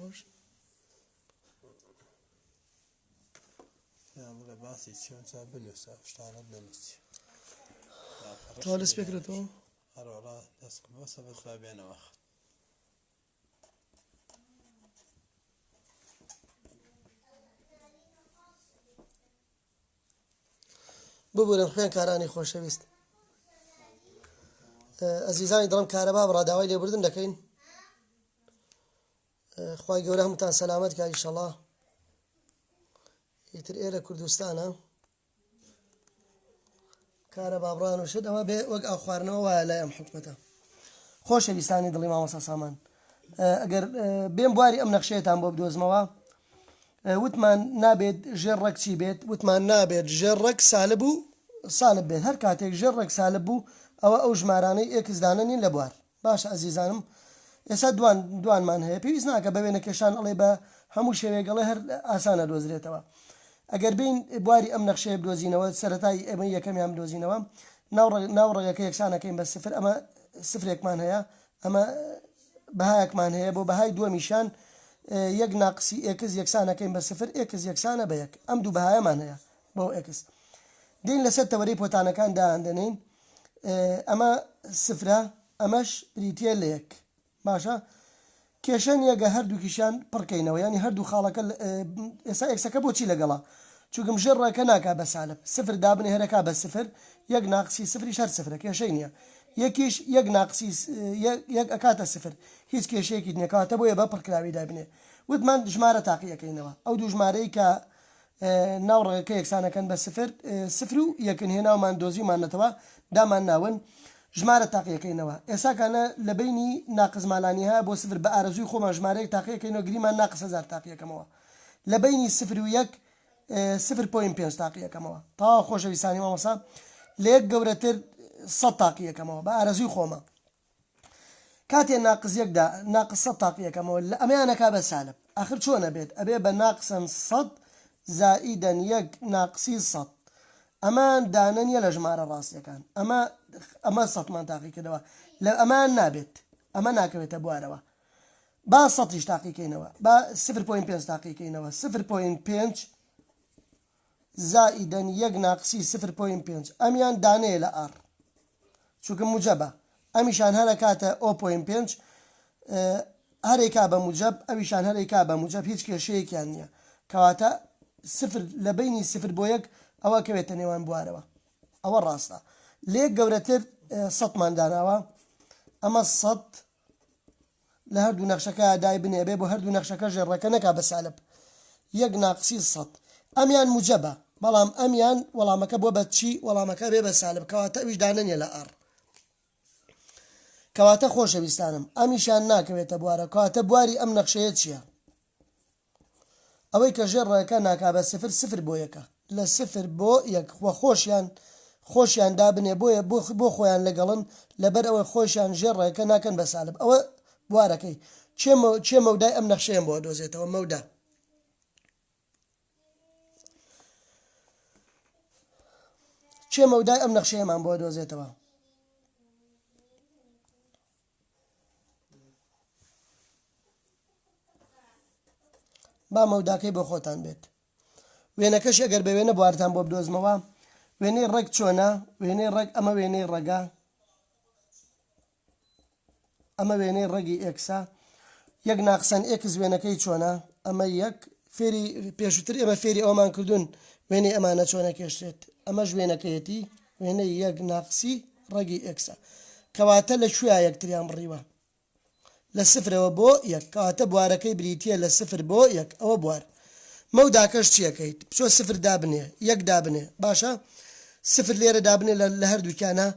خۆش بڵێ باسی چیان بنووسە شتانت نەنووسی تەوا لەس پێکرێتەوە هەروەڵا دەست بەسە بەسوا بێنەوە ببوورن خوێن کارانی خۆشەویست ئەزیزانی دڵم کارەبا بڕاداوای لێبوردن دەکەین خوای گەورە هەمووتان سەلامەت کە ئینشەڵا ئیتر ئێرە کوردستانە کارە بابڕان و شت ئەمە بێ وەک ئاو خواردنەوە وایە لای ئەم حکومەتە خۆشەویستانی دڵی مامۆستا سامان ئەگەر بێم بواری ئەم نەخشەیەتان بۆ بدۆزمەوە وتمان نابێت ژێڕەک چی بێت وتمان نابێت ژێڕەک سالب و سالب بێت هەر کاتێک ژێڕێک سالب بوو ئەوە ئەو ژمارانەی ئێکسدانە نین لە بوار باشە ئەزیزانم ئێستا دوانمان هەیە پێویست ناکە بە وێنە کێشان ئەڵێ بە هەموو شێوێگەڵێ هەر ئاسانە دۆزرێتەوە ئەگەر بین بواری ئەم نەخشەیە بدۆزینەوە سەرەتای ئێمە یەکەمیان بدۆزینەوە ناوڕێگەکە یەکسانەکەین بە سفر ئەمە سفرێکمان هەیە ئەمە بەهایەکمان هەیە بۆ بەهای دووەمیشان یەک ناقسی ئێکس یەکسانەکەین بە سفر ئێکس یەکسانە بە یەک ئەم دوو بەهایەمان هەیە بۆ ئێکس دین لەسەر تەوەرەی پۆتانەکان داهاندێنین ئەمە سفرە ئەمەش بریتە لە یەک باشە کێشەن یەگە هەردووکیشان پڕکەینەوە ینی هەردوو خاڵەکە ئێستا ئێکسەکە بۆچی لەگەڵا چونکەم ژێڕەکە ناکا بە سالب سفر دابنێ هەرەکە بە سفر یەک ناقسی سفری شەر سفرە کێشەی نییە یەکیش یەک ناقسی یەک ئەکاتە سفر هیچ کێشەیەکی نێکاتە بۆیە بە پڕکراوی دابنێ وتمان ژمارە تاقیەکەینەوە ئەو دوو ژمارەی کە ناوڕێگەکە یەکسانەکەن بە سفر و یەکن هێناومان دۆزیمانەتەوە دامان ناون ژمارە تاقیەکەینەوە ئێساکانە لە بینی ناقزمالانی هەیە بۆ سفر بە ئارەزوی خۆمان ژمارەیەک تاقیەکەینەوە گریمان ناقس 1000 تاقیەکەمەوە لە بینی سفر و یەک 0.5 تاقیەکەمەوە تا خۆشەویستانی مامۆستا لە یەک گەورەتر 100 تاقیەکەمەوە بە ئارەزوی خۆمە کاتێ ناقز یەکدا ناقس 100 تاقیەکەمەوە لە ئەمەیانەکا بە سالب آخر چۆنە بێت ئەبێ بە ناقسن 100 زائیدەن یەک ناقسی 100 ئەمان دانە نیە لە ژمارە ڕاستیەکان ئەمە 100مان تاقی کردەوە لە ئەمان نابێت ئەمە ناکەوێتە بوارەوە با 100یش تاقیکەینەوە با 0.5 تاقیکەینەوە 0.5 زائیدەن یەک ناقسی 0.5 ئەمیان دانەیە لە ئار چونکە موجەبە ئەمیشان هەرە کاتە 0.5 هەرێکا بە موجەب ئەویشان هەرێکا بە موجەب هیچ کێشەیەکیان نییە کەواتە سفر لە بینی سفر بۆ یەک ئەوە کەوێتە نێوان بوارەوە ئەوە ڕاستە لێک گەورەتر 100مان داناوە ئەمە 100 لە هەردوو نەخشەکە دای بنێ بێ بۆ هەردوو نەخشەکە ژێڕەکە نەکا بە سالب یەک ناقسی 100 ئەمیان موجەبە بەڵام ئەمیان وەڵامەکە بۆ بە چی وەڵامەکە بێ بە سالب کەواتە ئەویش دانەنیە لە ئار کەواتە خۆشەویستانم ئەمیشان ناکەوێتە بوارە کەواتە بواری ئەم نەخشەیە چییە ئەوەی کە ژێڕەکە ناکا بە سفر بۆ یەکە لە سفر بۆ یەک خۆشیان دابنێ بۆیە بۆ خۆیان لەگەڵن لەبەر ئەوە خۆشیان ژێڕەکە ناکەن بە سالب ئەوە بوارەکەی چێ مەودای ئەم نەخشەیەم بۆ دۆزێتەوە مەودا چێ مەودای ئەم نەخشەیەمان بۆ دۆزێتەوە با مەوداکەی بۆ خۆتان بێت وێنەکەش ئەگەر بە وێنە بوارتان بۆ بدۆزمەوە وێنەی ڕێک چۆنە وێنەی ڕێک ئەمە وێنەی ڕێگە ئەمە وێنەی ڕێگی ئێکسە یەک ناقسەن ئێکس وێنەکەی چۆنە ئەمە یەک فێری پێشووتر ئێمە فێری ئەومان کردوون وێنەی ئەمانە چۆنە کێشێت ئەمەش وێنەکەیەتی وێنەی یەک ناقسی ڕێگی ئێکسە کەواتە لە کوێ یەکتریان بڕیوە لە سفرەوە بۆ یەک کەواتە بوارەکەی بریتە لە سفر بۆ یەک ئەوە بوار مەوداکەش چیەکەیت بچۆ سفر دابنێ یەک دابنێ باشە سفر لێرە دابنێ لە هەردووکانە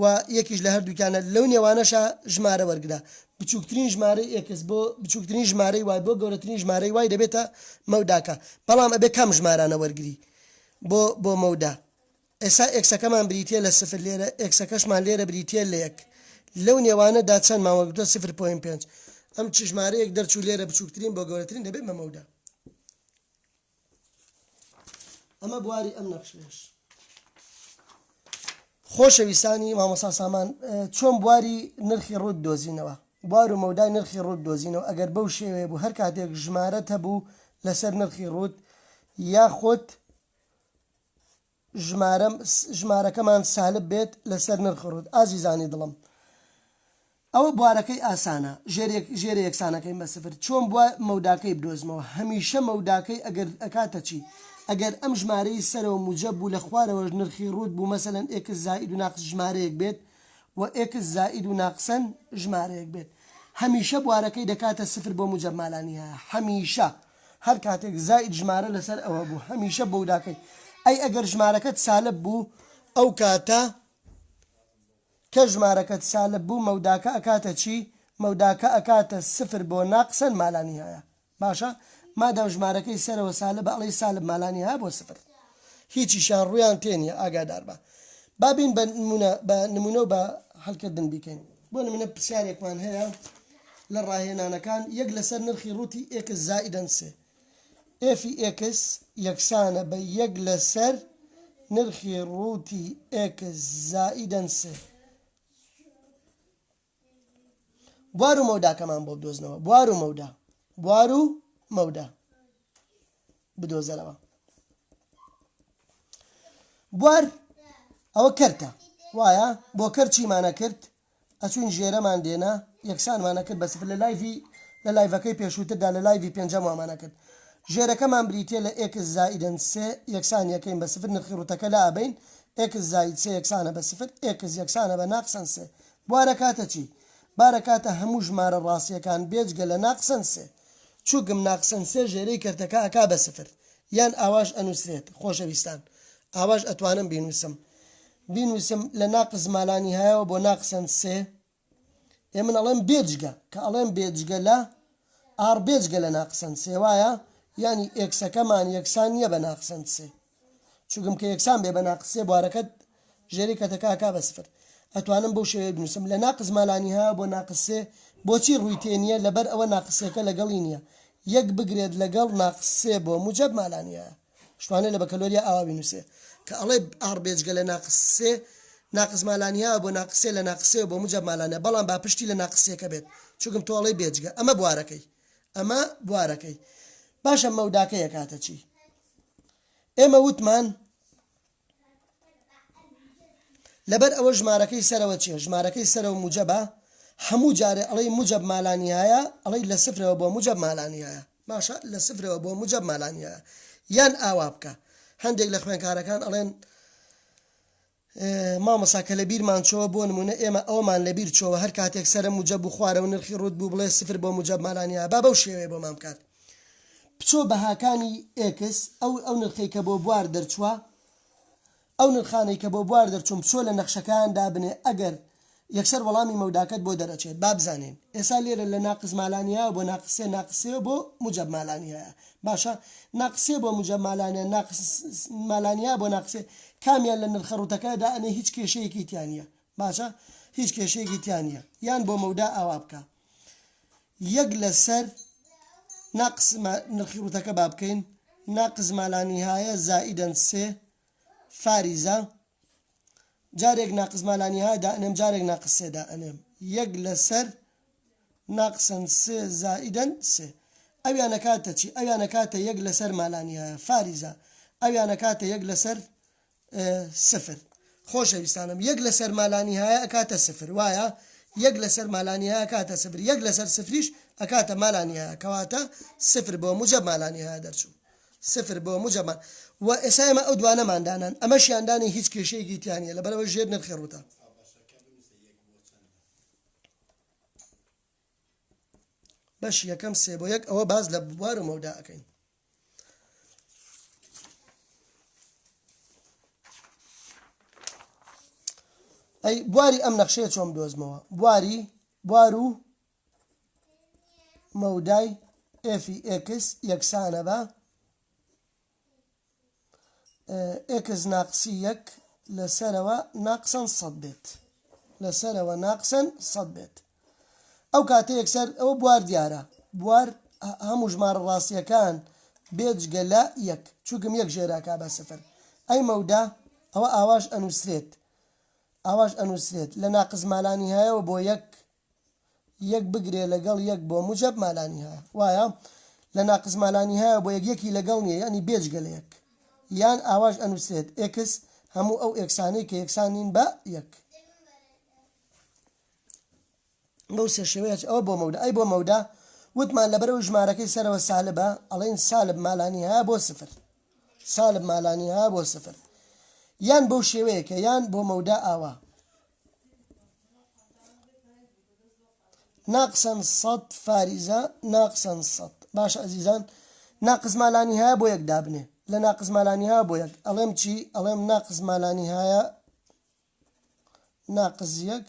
و یەکیش لە هەردووکانە لەو نێوانەشە ژمارە وەرگرا بچووکترین ژمارەی ئێکس بۆ بچووکترین ژمارەی وای بۆ گەورەترین ژمارەی وای دەبێتە مەوداکە بەڵام ئەبێ کەم ژمارانە وەرگری بۆ مەودا ئێستا ئێکسەکەمان بریتە لە سفر لێرە ئێکسەکەشمان لێرە بریتە لە یەک لەو نێوانەدا چەند ماوەگرتووە 0.5 ئەم چ ژمارەیەک دەرچوو لێرە بچووکترین بۆ گەورەترین دەبێت بە مەودا ئەمە بواری ئەم نەخشەیەش خۆشەویستانی مامۆستا سامان چۆن بواری نرخی ڕوود دۆزینەوە بوار و مەودای نرخی ڕوود دۆزینەوە ئەگەر بەو شێوێ بوو هەر کاتێک ژمارەت هەبوو لەسەر نرخی ڕوود یاخۆت ژمارەکەمان سالب بێت لەسەر نرخی ڕوود. ئازیزانی دڵم ئەوە بوارەکەی ئاسانە ژێرە یەکسانەکەی بە سفر. چۆن بووە مەوداکەی بدۆزمەوە؟ هەمیشە مەوداکەی ئەگەر ئەکاتە چی؟ ئەگەر ئەم ژمارەی سەرەوە موجب بوو لە خوارەوە نرخی ڕوود بوو مەسەلەن ئێکس زائید و ناقس ژمارەیەک بێت و ئێکس زائید و ناقسەن ژمارەیەک بێت هەمیشە بوارەکەی دەکاتە سفر بۆ موجب مالانی هەیە هەمیشە هەر کاتێک زائید ژمارە لەسەر ئەوە بوو هەمیشە بەوداکەی ئەی ئەگەر ژمارەکەت سالب بوو ئەو کاتە کە ژمارەکەت سالب بوو مەوداکە ئەکاتە چی؟ مەوداکە ئەکاتە سفر بۆ ناقسەن مالانی هەیە. باشە مادام ژمارەکەی سەرەوە سالب بە ئەڵێ سالب مالانی هەیە بۆ سفر هیچیشان ڕویان تێنیە ئاگادار بە. بابین بە نمونە و بە هەڵکردن بیکەین. بۆ نمونە پرسیارێکمان هەیە لە ڕاهێنانەکان یەک لەسەر نرخی ڕووتی ئێکس زائیدەن سێ ئێفی ئێکس یەکسانە بە یەک لەسەر نرخی ڕووتی ئێکس زائیدەن سێ. بوار و مەوداکەمان بۆ بدۆزنەوە. بوار و مەودا بدۆزەرەوە. بوار ئەوە کەرتە وایە بۆ کەر چیمانە کرد ئەچوین ژێرەمان دێنا یەکسانمانە کرد بە سفر لە لایڤەکەی پێشووتردا لە لایڤی پێنجەم وامانە کرد ژێرەکەمان بریتێ لە ئێکس زائیدەن سێ یەکسان یەکەین بە سفر نرخی ڕووتەکە لە ئابین ئێکس زائید سێ یەکسانە بە سفر ئێکس یەکسانە بە ناقسەن سێ. بوارە کاتە چی؟ بارە کاتە هەموو ژمارە ڕاستیەکان بێجگە لە ناقسەن سێ چووکم ناقسەن سێ ژێرەی کەرتەکە ئەکا بە سفر یان ئاواش ئەنووسرێت. خۆشەویستان ئاواش ئەتوانم بینویسم لە ناقس مالانی هەیەەوە بۆ ناقسەن سێ من ئەڵێم بێجگە کە ئەڵێم بێجگە لە ئار بێجگە لە ناقسەن سێ وایە ینی ئێکسەکەمان یەکسان نییە بە ناقسەن سێ چووکم کە یەکسان بێ بە ناقسێ بوارەکەت ژێری کەتەکە ئەکا بە سفر. ئەتوانم بەو شێوەیە بنووسم لە ناقس مالانی هەیە بۆ ناقسێ بۆچی ڕووی تێنیە لەبەر ئەوە ناقسەکە لەگەڵی نییە یەک بگرێت لەگەڵ ناقسێ بۆ موجب مالانی هەیە شتوانێت لە بەکەلۆریە ئاوا بینووسێ کە ئەڵێ ئار بێجگە لە ناقسێ ناقس مالانی هەیە بۆ ناقسێ لە ناقسێ بۆ موجب مالانە بەڵام با پشتی لە ناقسێکە بێت چووکم تۆڵی بێجگە ئەمە بوارەکەی باشە مەوداکە یەکاتە چی؟ ئێمە وتمان لەبەر ئەوە ژمارەکەی سەرەوە چیە؟ ژمارەکەی سەرەوە موجبە هەموو جارێ ئەڵەی موجب مالانی هەیە ئەڵەی لە سفرەوە بۆ موجب مالانی هەیە باشە لە سفرەوە بۆ موجب مالانی هەیە یان ئاوا بکە. هەندێک لە خوێنکارەکان ئەڵێن مامەسا کە لە بیرمان چۆوە بۆ نمونە ئێمە ئەومان لە بیر چۆوە هەر کاتێک سەرە موجب و خوارەوە نرخی ڕوود بوو بڵێ سفر بۆ موجب مالانی هەیە با بەو شێوەیە بۆ مام بکات بچۆ بەهاکانی ئێکس ئەو نرخەی کە بۆ بوار دەرچووە ئەو نرخانەی کە بۆ بوار دەرچوون بچۆ لە نەخشەکان دابنێ ئەگەر یەکسەر وەڵامی مەوداکەت بۆ دەرەچێت با بزانین. ئێستا لێرە لە ناقس مالانی هەیە بۆ ناقسێ بۆ موجب مالانی هەیە باشە ناقسێ بۆ موجب مالانیە ناقس مالانیا بۆ ناقسێ کامیان لە نرخە ڕووتەکەدا ئەنێ هیچ کێشەیەکی تیانە باشە هیچ کێشەیەکی تیانە یان بۆ مەودا ئاوا بکە یەک لەسەر ناقس نرخی ڕووتەکە با بکەین ناقس مالانی هەیە زائیدەن سێ فاریزە جارێک ناقس مالانی هەیە دائنێم جارێک ناقس سێ دائنێم یەک لەسەر ناقسەن سێ زائیدەن سێ ئەویانە کاتە چی؟ ئەویانە کاتە یەک لەسەر مالانی هەیە فاریزە ئەویانە کاتە یەک لەسەر سفر. خۆشەویستانم یەک لەسەر مالانی هەیە ئەکاتە سفر وایە یەک لەسەر مالانی هەیە ئەکاتە سفر یەک لەسەر سفریش ئەکاتە مالانی هەیە کەواتە سفر بۆ موجب مالانی هەیە دەرچوو سفر بۆ موجب و ئێستا ئێمە ئەو دوانەماندانان ئەمە شیاندانی هیچ کێشەیەکی تیانە لەبەرەوە ژێر نرخی ڕووتە. بەش یەکەم سێ بۆ یەک ئەوە باز لە بوار و مەودا ئەەکەین. ئەی بواری ئەم نەخشەیە چۆن بدۆزمەوە بوار و مەودای ئێفی ئێکس یەکسانە بە ئێکس ناقسی یەک لەسەرەوە ناقسەن سەد بێت لەسەرەوە ناقسەن سەد بێت. ئەو کاتە یەکسەر ئەوە بوار دیارە بوار هەموو ژمارە ڕاستیەکان بێجگە لە یەک چووکم یەک ژێراکا بە سفر ئەی مەودا ئەوە ئاواش ئەنووسرێت لە ناقس مالانی هەیەەوە بۆ یەک یەک بگرێ لەگەڵ یەک بۆ موجب مالانی هەیە وایە لە ناقز مالانی هەیە بۆ یەکی لەگەڵ نییە ینی بێجگە لە یەک یان ئاواژ ئەنووسێت ئێکس هەموو ئەو ئێکسانەی کە یەکسانین بە یەک بەو سێ شێوەیە ئەوە بۆ مەودا ئەی بۆ مەودا وتمان لەبەرەوە ژمارەکەی سەرەوە سالبە ئەڵێن سالب مالانی هەیە بۆ سفر سالب مالانی هەیە بۆ سفر یان بەو شێوەیەکە یان بۆ مەودا ئاوا ناقصا سەد فارزە ناقصا سەد باشە ئەزیزان ناقز مالانی هەیە بۆ یەک دابنێ لە ناقز مالانی هەیە بۆ یەک ئەڵێم چی ئەڵێم ناقز مالانی هەیە ناقز یەک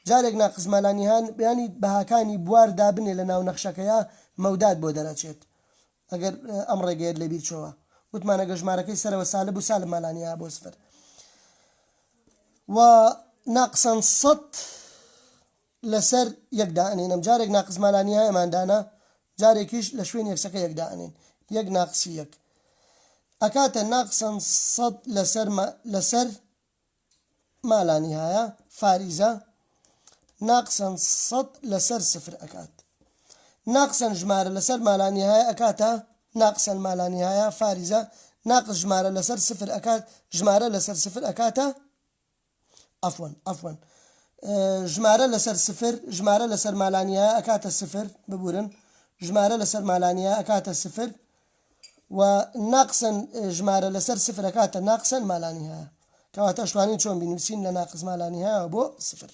جارێک ناقز مالانی هەیە بیانی بەهاکانی بوار دابنێ لە ناو نەخشەکەیە مەودات بۆ دەرەچێت ئەگەر ئەم ڕێگەیەت لەبیر چۆوە وتمان ئەگەر ژمارەکەی سەرەوە سالب و سالب مالانی هەیە بۆ سفر و ناقصا سەد لەسەر یەکدا ئەنێنم جارێک ناقز مالانی هەیەماندانە جارێکیش لە شوێن یەکسەکە یەکدا ئەنێن یەک ناقسی یەک ئەکاتە ناقصا سەد لەسەر مالانی هەیە فاریزە ناقصا سەد لەسەر سفر ئەکات ناقصا ژمارە لەسەر مالانی هەیە ئەکاتە ناقصا مالانی هەیە فاریزە ناقص ژمارە لەسەر سفر ئەکات ژمارە لەسەر سفر ئەکاتە عفوا ژمارە لەسەر سفر ژمارە لەسەر مالانی هەیە ئەکاتە سفر ببورن ژمارە لەسەر مالانی هەیە ئەکاتە سفر و ناقصا ژمارە لەسەر سفر ئەکاتە ناقصا مالانی هەیە کەواتە شوانین چۆن بینویسین لە ناقص مالانی هەیە بۆ سفر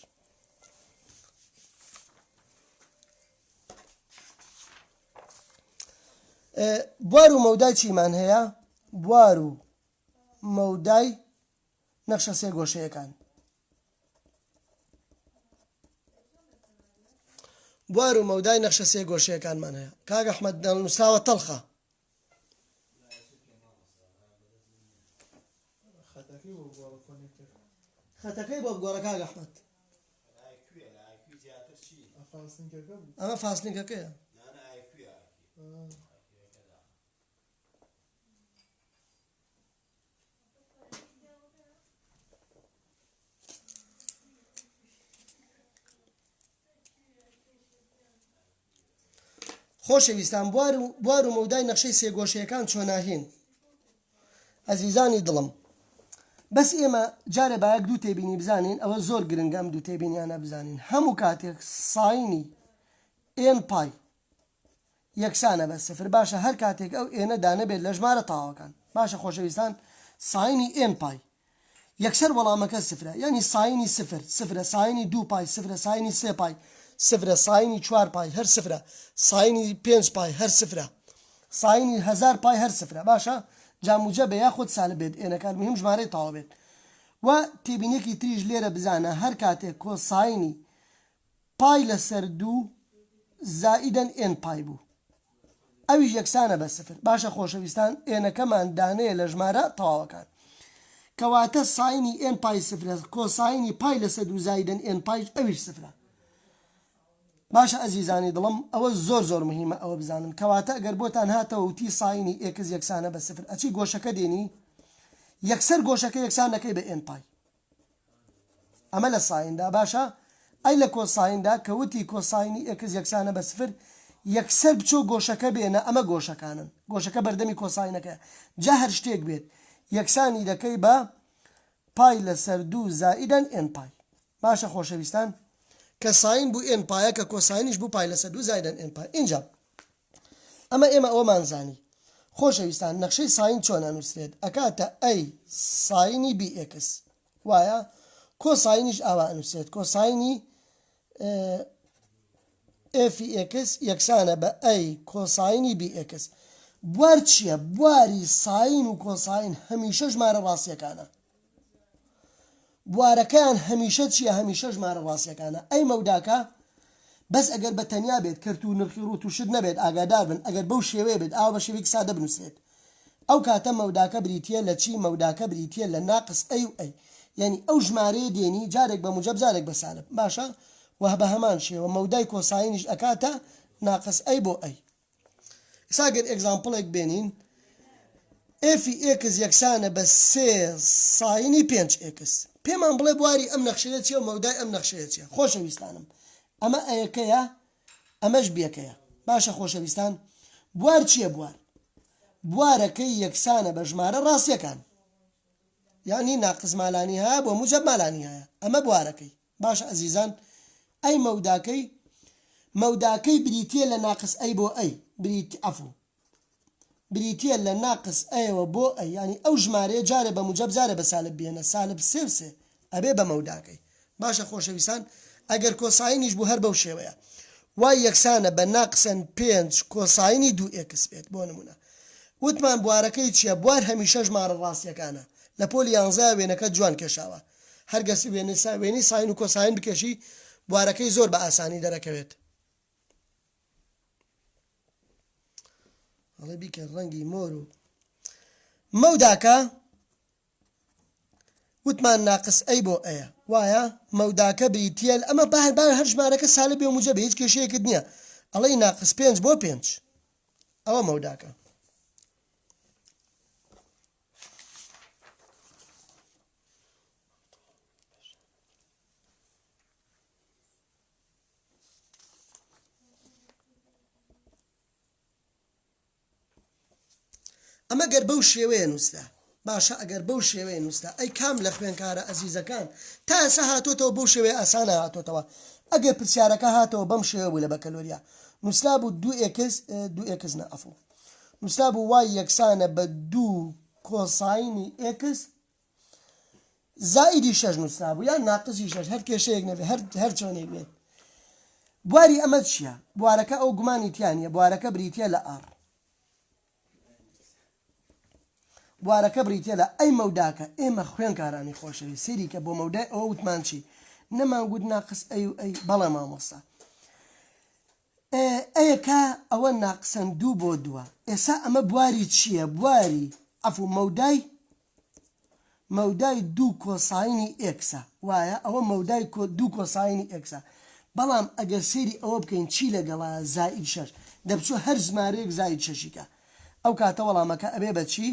بوار و مەودای چیمان هەیە بوار و مەودای نەخشە سێ گۆشەیەکان بوار و مەودای نەخشە سێ گۆشەیەکانمان هەیە کاک ئەحمەد نووسراوە تەڵخە خەتەکەی بۆ بگۆڕە کاک ئەحمەد ئەمە فاسنینگەکەیە خۆشەویستان بوار و مەودای نەخشەی سێگۆشەیەکان چۆناهین ئەزیزانی دڵم بەس ئێمە جارێ بایەک دوو تێبینی بزانین ئەوە زۆر گرنگە ئەم دوو تێبینیانە بزانین هەموو کاتێک ساینی ئێن پای یەکسانە بە سفر باشە هەر کاتێک ئەو ئێنە دانەبێت لە ژمارە تاواکان باشە خۆشەویستان ساینی ئێن پای یەکسەر وەڵامەکە سفرە یعنی ساینی سفر سفرە ساینی دوو پای سفرە ساینی سێ پای سفرە ساینی چوار پای هەر سفرە ساینی پێنج پای هەر سفرە ساینی هەزار پای هەر سفرە باشە جاموجە بە یاخۆت سالب بێت ئێنەکان مهم ژمارەی تاوا بێت و تێبینێکی تریش لێرە بزانە هەر کاتێک کۆساینی پای لەسەر دوو زائیدەن ئێن پای بوو ئەویش یەکسانە بە سفر باشە خۆشەویستان ئێنەکەمان دانەیە لە ژمارە تەواوەکان کەواتە ساینی ئێن پای سفرە کۆساینی پای لەسەر دوو زائیدەن ئێن پایش ئەویش سفرە باشە ئەزیزانی دڵم ئەوە زۆر مهمە ئەوە بزانن کەواتە ئەگەر بۆتان هاتەوە وتی ساینی ئێکس یەکسانە بە سفر ئەچی گۆشەکە دێنی یەکسەر گۆشەکە یەکسان دەکەی بە ئێن پای ئەمە لە سایندا باشە ئەی لە کۆسایندا کە وتی کۆساینی ئێکس یەکسانە بە سفر یەکسەر بچۆ گۆشەکە بێنە ئەمە گۆشەکانن گۆشەکە بەردەمی کۆساینەکە جا هەر شتێک بێت یەکسانی دەکەی بە پای لەسەر دوو زائیدەن ئێن پای باشە خۆشەویستان کە ساین بوو ئێن پایە کە کۆساینیش بوو پای لەسەر دوو زائیدەن ئێن پای اینجا ئەمە ئێمە ئەوەمان زانی خۆشەویستان نەخشەی ساین چۆن ئەنووسرێت ئەکاتە ئەی ساینی بی ئێکس وایە کۆساینیش ئاوا ئەنووسرێت کۆساینی ئێفی ئێکس یەکسانە بە ئەی کۆساینی بی ئێکس بوار چییە بواری ساین و کۆساین هەمیشە ژمارە ڕاستیەکانە بوارەکەیان هەمیشە چییە هەمیشە ژمارە ڕاستیەکانە ئەی مەوداکە بەس ئەگەر بە تەنیا بێت کرد و نرخی ڕوت و شت نەبێت ئاگادار بن ئەگەر بەو شێوەیە بێت ئاوا بە شێوەیەکی سادە بنووسێت ئەو کاتە مەوداکە بریتیە لە چی مەوداکە بریتیە لە ناقص ئەی و ئەی یعنی ئەو ژمارەیە دێنی جارێک بە موجب جارێک بە سالب باشە و بە هەمان شێوە مەودای کۆساینیش ئەکاتە ناقص ئەی بۆ ئەی ئێستا گەر ئێگزامپڵێک بێنین ئێفی ئێکس یەکسانە بە سێ ساینی پێنج ئێکس پێمان بڵێ بواری ئەم نەخشەیە چیە و مەودای ئەم نەخشەیە چیە خۆشەویستانم ئەمە ئەیەکەیە ئەمەش بێکەیە باشە خۆشەویستان بوار چییە بوارەکەی یەکسانە بە ژمارە ڕاستیەکان یعنی ناقص مالانی هەیە بۆ موجب مالانی هەیە ئەمە بوارەکەی باشە ئەزیزان ئەی مەوداکەی بریتە لە ناقص ئەی بۆ ئەی بریتە لە ناقص ئەیەوە بۆ ئەی ینی ئەو ژمارەیە جارێ بە موجب جارێ بە سالب بێنە سالب سێ ئەبێ بە مەوداکەی باشە خۆشەویستان ئەگەر کۆساینیش بوو هەر بەو شێوەیە وای یەکسانە بە ناقسەن 5 کۆساینی 2x بێت بۆ نمونە وتمان بوارەکەی چییە بوار هەمیشە ژمارە ڕاستیەکانە لە پۆلی 11 وێنەکە جوان کێشاوە هەرگەسی وێنەی ساین و کۆساین بکێشی بوارەکەی زۆر بە ئاسانی دەرەکەوێت هەڵێ بیکە ڕەنگی مۆر و مەوداکە وتمان ناقص ئەی بۆ ئەیە وایە مەوداکە بریتە ئەمە بار هەر ژمارەکە سالب بێ و موجب هیچ کێشەیەکت نییە ئەڵێ ناقص 5 بۆ 5 ئەوە مەوداکە ئەمە گەر بەو شێوەیە نووسدا باشە ئەگەر بەو شێوەیە نووسدا ئەی کام لە خوێنکارە ئەزیزەکان تا ئێستا هاتۆتەوە بەو شێوەیە ئاسانە هاتۆتەوە ئەگەر پرسیارەکە هاتەوە بەم شێوە بوو لە بەکەلۆریا نووسلا بوو 2x نەئەفۆ نووسلا بوو وای یەکسانە بە 2 کۆساینی x زائیدی 6 نووسلا بوو یان ناقصی 6 هەر کێشەیەک نەبێ هەر چۆنێک بێت بواری ئەمە چییە بوارەکە ئەو گومانی تیانە بوارەکە بریتە لە r بوارەکە بریتە لە ئەی مەوداکە ئێمە خوێنکارانی خۆشەوی سێری کە بۆ مەودای ئەوە وتمان چی نەمانگوت ناقص ئەی و ئەی بەڵێ مامۆستا ئەیەکە ئەوە ناقسەن 2 بۆ 2 ئێستا ئەمە بواری چییە بواری مەودای 2 کۆساینی ئێکسە وایە ئەوە مەودای 2 کۆساینی ئێکسە بەڵام ئەگەر سێری ئەوە بکەین چی لەگەڵا زائید 6 دەبچوو هەر ژمارەیەک زائید 6یکە ئەو کاتە وەڵامەکە ئەبێ بە چی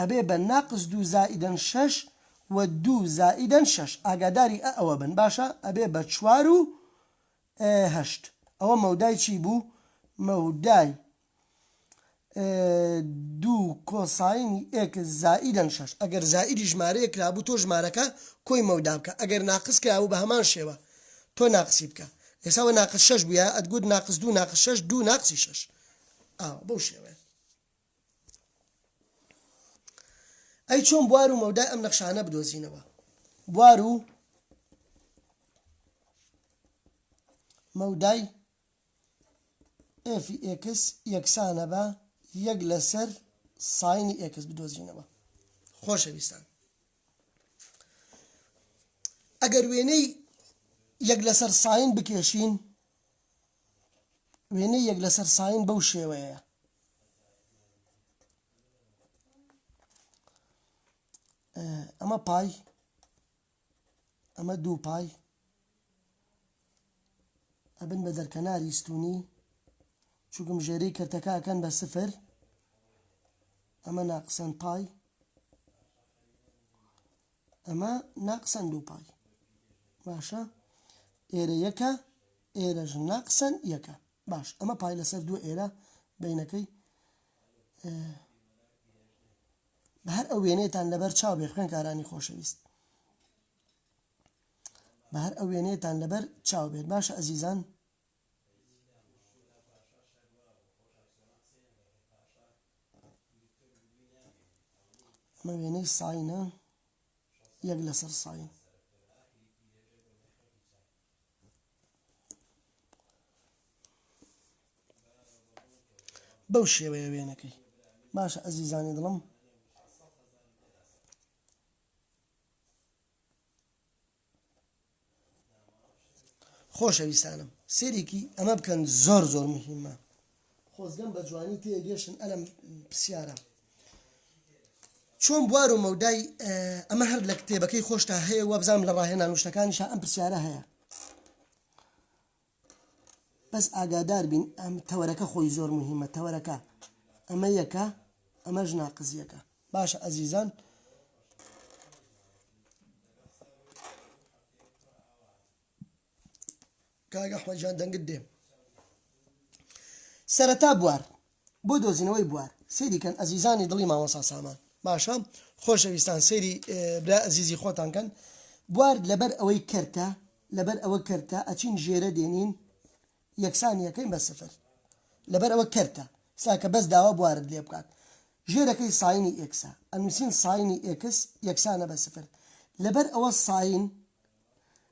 ئەبێ بە ناقص 2 زائیدەن 6 و 2 زائیدەن 6 ئاگاداری ئەوە بن باشە ئەبێ بە 4 و 8 ئەوە مەودای چی بوو مەودای 2 کۆساینی x زائیدەن 6 ئەگەر زائیدی ژمارەیە کرابوو تۆ ژمارەکە کۆی مەودا بکە ئەگەر ناقص کرابوو بە هەمان شێوە تۆ ناقصی بکە ئێساوە ناقص 6 بووە ئەتگوت ناقص 2 ناقص 6 2 ناقصی 6 بەو شێوەیە ئەی چۆن بوار و مەودای ئەم نەخشانە بدۆزینەوە بوار و مەودای f(x) یەکسانە بە 1 لەسەر ساینی x بدۆزینەوە خۆشەویستان ئەگەر وێنەی 1 لەسەر ساین بکێشین وێنەی 1 لەسەر ساین بەو شێوەیە ئەمە پای ئەمە 2 پای ئەبن بە دەرکەناری ستونی چووکم ژێرەی کەرتەکەکەن بە 0 ئەمە ناقسەن پای ئەمە ناقسەن 2 پای باشە ئێرە یەکە ئێرەژ ناقسەن یەکە باش ئەمە پای لەسەر 2 ئێرە بینەکەی بە هەر ئەو وێنەیەتان لەبەر چاو بێ خوێنکارانی خۆشەویست بە هەر ئەو وێنەیەتان لەبەر چاو بێت باشە ئەزیزان ئەمە وێنەی ساینە 1 لەسەر ساین بەو شێوەیە وێنەکەی باشە ئەزیزانی دڵم خۆشەویستانم سێرێکی ئەمە بکەن زۆر مهمە خۆزگەم بە جوانی تێگەشتن ئەلەم پرسیارە چۆن بوار و مەودای ئەمە هەر لە کتێبەکەی خۆشتا هەیە وە بزانم لە ڕاهێنان وشتەکانیشا ئەم پرسیارە هەیە بەس ئاگادار بین ئەم تەوەرەکە خۆی زۆر مهمە تەوەرەکە ئەمە یەکە ئەمەش ناقص یەکە باشە ئەزیزان کاک ئەحمەد جان دەنگت دێم سەرەتا بوار بۆ دۆزینەوەی بوار سێریکەن ئەزیزانی دڵی مامۆستا سامان باشە خۆشەویستان سێری برا ئەزیزی خۆتانکەن بوار لەبەر ئەوەی کەرتە لەبەر ئەوە کەرتە ئەچین ژێرە دێنین یەکسانیەکەین بە سفر لەبەر ئەوە کەرتە ساکە بەس داوا بوارت لێ بکات ژێرەکەی ساینی ئێکسە ئەنووسین ساینی ئێکس یەکسانە بە سفر لەبەر ئەوە ساین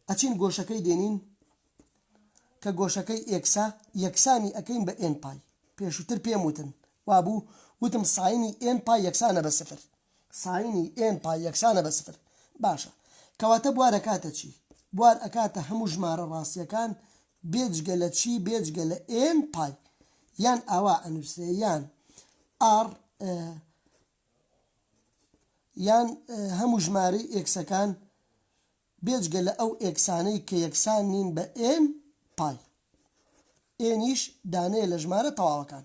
ئەچین گۆشەکەی دێنین کە گۆشەکەی ئێکسا یەکسانی ئەەکەین بە ئێن پای پێشووتر پێم وتن وابوو وتم ساینی ئێن پای یەکسانە بە سفر ساینی ئێن پای یەکسانە بە سفر باشە کەواتە بوار ئەکاتە چی بوار ئەکاتە هەموو ژمارە ڕاستیەکان بێجگە لە چی بێجگە لە ئێن پای یان ئاوا ئەنووسێ یان هەموو ژمارەی ئێکسەکان بێجگە لە ئەو ئێکسانەی کە یەکسان نین بە ئێن پای ئێنیش دانەیە لە ژمارە تەواوەکان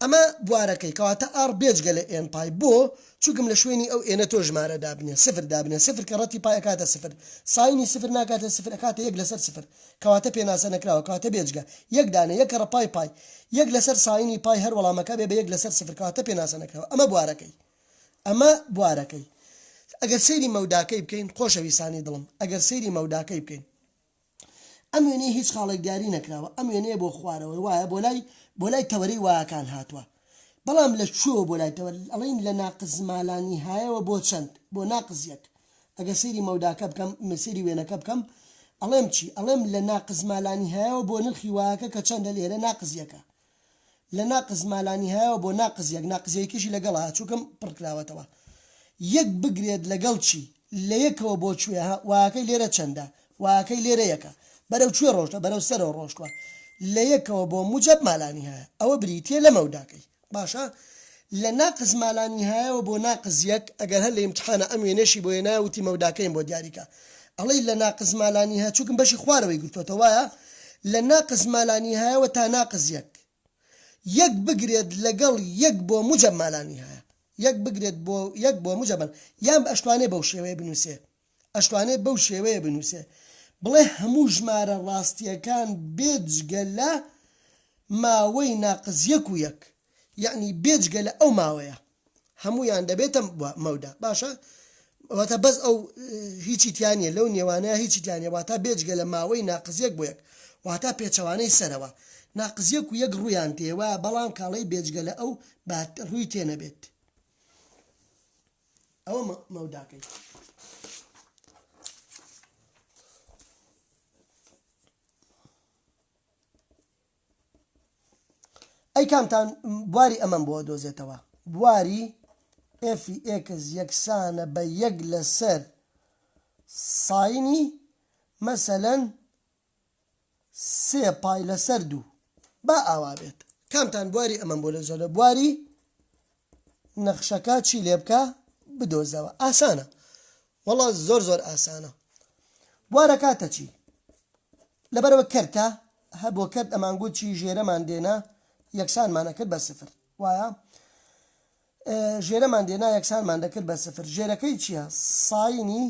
ئەمە بوارەکەی کەواتە ئار بێجگە لە ئێن پای بۆ چووکم لە شوێنی ئەو ئێنە تۆ ژمارە دابنێ سفر دابنێ سفر کە ڕەتی پای ئەکاتە سفر ساینی سفر ناکاتە سفر ئەکاتە یەک لەسەر سفر کەواتە پێناسە نەکراوە کەواتە بێجگە یەک دانە یەک ڕەپای پای یەک لەسەر ساینی پای هەر وەڵامەکە بێ بە یەک لەسەر سفر کەواتە پێناسە نەکراوە ئەمە بوارەکەی ئەگەر سەیری مەوداکەی بکەین خۆشەویستانی دڵم ئەگەر سەیری مەوداکەی بکەین ئەم وێنەیە هیچ خاڵێکداری نەکراوە ئەم وێنەیە بۆ خوارەوە وایە بۆ لای تەوەرەی وایەکان هاتووە بەڵام لە چوە بۆ لای تەوەر ئەڵین لە ناقز مالانی هایەوە بۆ چەند بۆ ناقز یەک ئەگەر سەیری مەوداکە بکەم سەیری وێنەکە بکەم ئەڵێم چی ئەڵێم لە ناقز مالانی هایەوە بۆ نرخی وایەکە کە چەندە لێرە ناقز یەکە لە ناقز مالانی هایەوە بۆ ناقز یەک ناقز یەکیشی لەگەڵ هاتووکەم پڕکراوەتەوە یەک بگرێت لەگەڵ چی لە یەکەوە بۆ کوێ وایەکەی لێرە چەندە وایەکەی لێرە یەکە بەرەو کوێ ڕۆژتە بەرەو سەرەوە ڕۆژتوە لە یەکەوە بۆ موجب مالانی هەیە ئەوە بریتە لە مەوداکەی باشە لە ناقز مالانی هایەوە بۆ ناقز یەک ئەگەر هەر لە ئیمتحانە ئەم وێنەشی بۆ ناوتی مەوداکەین بۆ دیاریکە ئەڵێ لە ناقز مالانی هەیە چووکم بەشی خوارەوەی گرتوتە وایە لە ناقز مالانی هایەوە تا ناقز یەک بگرێت لەگەڵ یەک بۆ موجب مالانی هەیە یەک بگرێت بۆ یەک بۆ موجبن یان ئەشتوانێ بەو شێوەیە بنووسێ ئەشتوانێ بەو شێوەیە بنووسێ بڵێ هەموو ژمارە ڕاستیەکان بێجگە لە ماوەی ناقز یەک و یەک یعنی بێجگە لە ئەو ماوەیە هەموویان دەبێتە مەودا باشە واتە بەس ئەو هیچی تیانە لەو نێوانەیە هیچی تیانە واتە بێجگە لە ماوەی ناقز یەک بۆ یەک واتە پێچەوانەی سەرەوە ناقز یەک و یەک ڕوویان تێوە بەڵام کاڵەی بێجگە لە ئەو ڕووی تێنەبێت ئەوە مەوداکەی ئەی کامتان بواری ئەمەم بۆ دۆزێتەوە بواری ئێفی ئێکس یەکسانە بە یەک لەسەر ساینی مەسەلەن سێ پای لەسەر دوو با ئاوا بێت کامتان بواری ئەمەم بۆ دۆزێتەوە بواری نەخشەکە چی لێ بکە بدۆزەوە ئاسانە وەڵا زۆر ئاسانە بوارەکاتە چی لەبەرەوە کەرتە هەبۆ کەرت ئەمانگوت چی ژێرەمان دێنا یەکسانمانە کرد بە سفر وایە ژێرەمان دێنا یەکسانمان دەکرد بە سفر ژێرەکەی چییە ساینی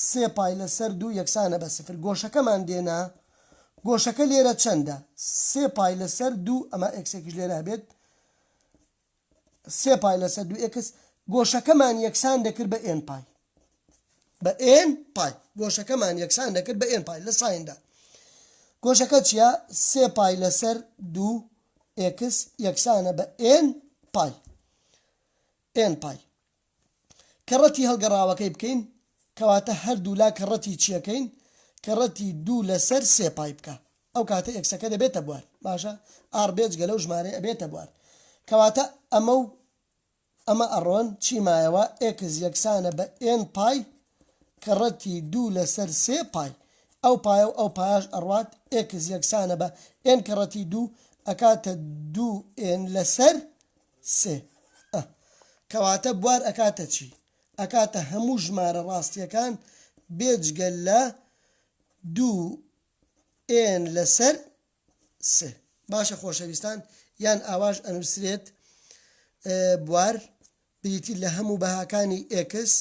سێ پای لەسەر دوو یەکسانە بە سفر گۆشەکەمان دێنا گۆشەکە لێرە چەندە سێ پای لەسەر دوو ئەمە ئێکسێکیش لێرە بێت سێ پای لەسەر دوو ئێکس گۆشەکەمان یەکسان دەکرد بە ئێن پای بە ئێن پای گۆشەکەمان یەکسان دەکرد بە ئێن پای لە سایندا گۆشەکە چییە سێ پای لەسەر دوو ئێکس یەکسانە بە ئێن پای کەڕەتی هەڵگەڕاوەکەی بکەین کەواتە هەردوو لا کەڕەتی چیەکەین کەڕەتی دوو لەسەر سێ پای بکە ئەو کاتە ئێکسەکە دەبێتە بوار باشە ئار بێجگە لەو ژمارە ئەبێتە بوار کەواتە ئەمە ئەڕۆن چیمایەوە ئێکس یەکسانە بە ئێن پای کەڕەتی دوو لەسەر سێ پای ئەو پایە و ئەو پایاش ئەڕوات ئێکس یەکسانە بە ئێن کەڕەتی دوو ئەکاتە دوو ئێن لەسەر سێ کەواتە بوار ئەکاتە چی ئەکاتە هەموو ژمارە ڕاستیەکان بێجگە لە دوو ئێن لەسەر سێ باشە خۆشەویستان یان ئاواژ ئەنووسرێت بوار بریتی لە هەموو بەهاکانی ئێکس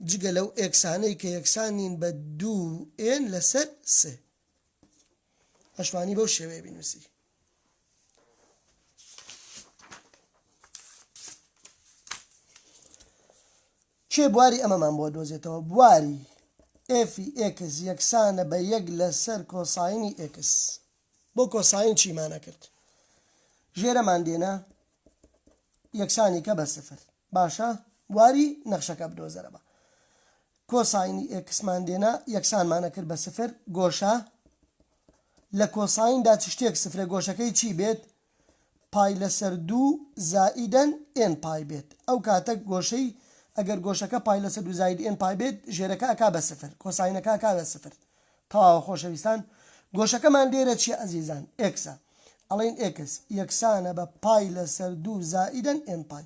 جگە لەو ئێکسانەی کە یەکسانین بە دوو ئێن لەسەر سێ ئەشوانی بەو شێوەیە بینووسی چێ بواری ئەمەمان بۆ دۆزێتەوە بواری ئێفی ئێکس یەکسانە بە یەک لەسەر کۆساینی ئێکس بۆ کۆساین چیمانە کرد ژێرەمان دێنە یەکسانی کە بە سفر باشە واری نەخشەکە بدۆزەرەوە کۆساینی ئێکسمان دێنە یەکسانمانە کرد بە سفر گۆشە لە کۆسایندا چ شتێک سفرە گۆشەکەی چی بێت پای لەسەر 2 زائیدەن n پای بێت ئەو کاتە گۆشەی ئەگەر گۆشەکە پای لەسەر 2 زائید n پای بێت ژێرەکە ئەکا بە سفر کۆساینەکە ئەکا بە سفر تەواوە خۆشەویستان گۆشەکەمان لێرە چیە ئەزیزان ئێکسە ئەڵێن ئێکس یەکسانە بە پای لەسەر 2 زائیدەن n پای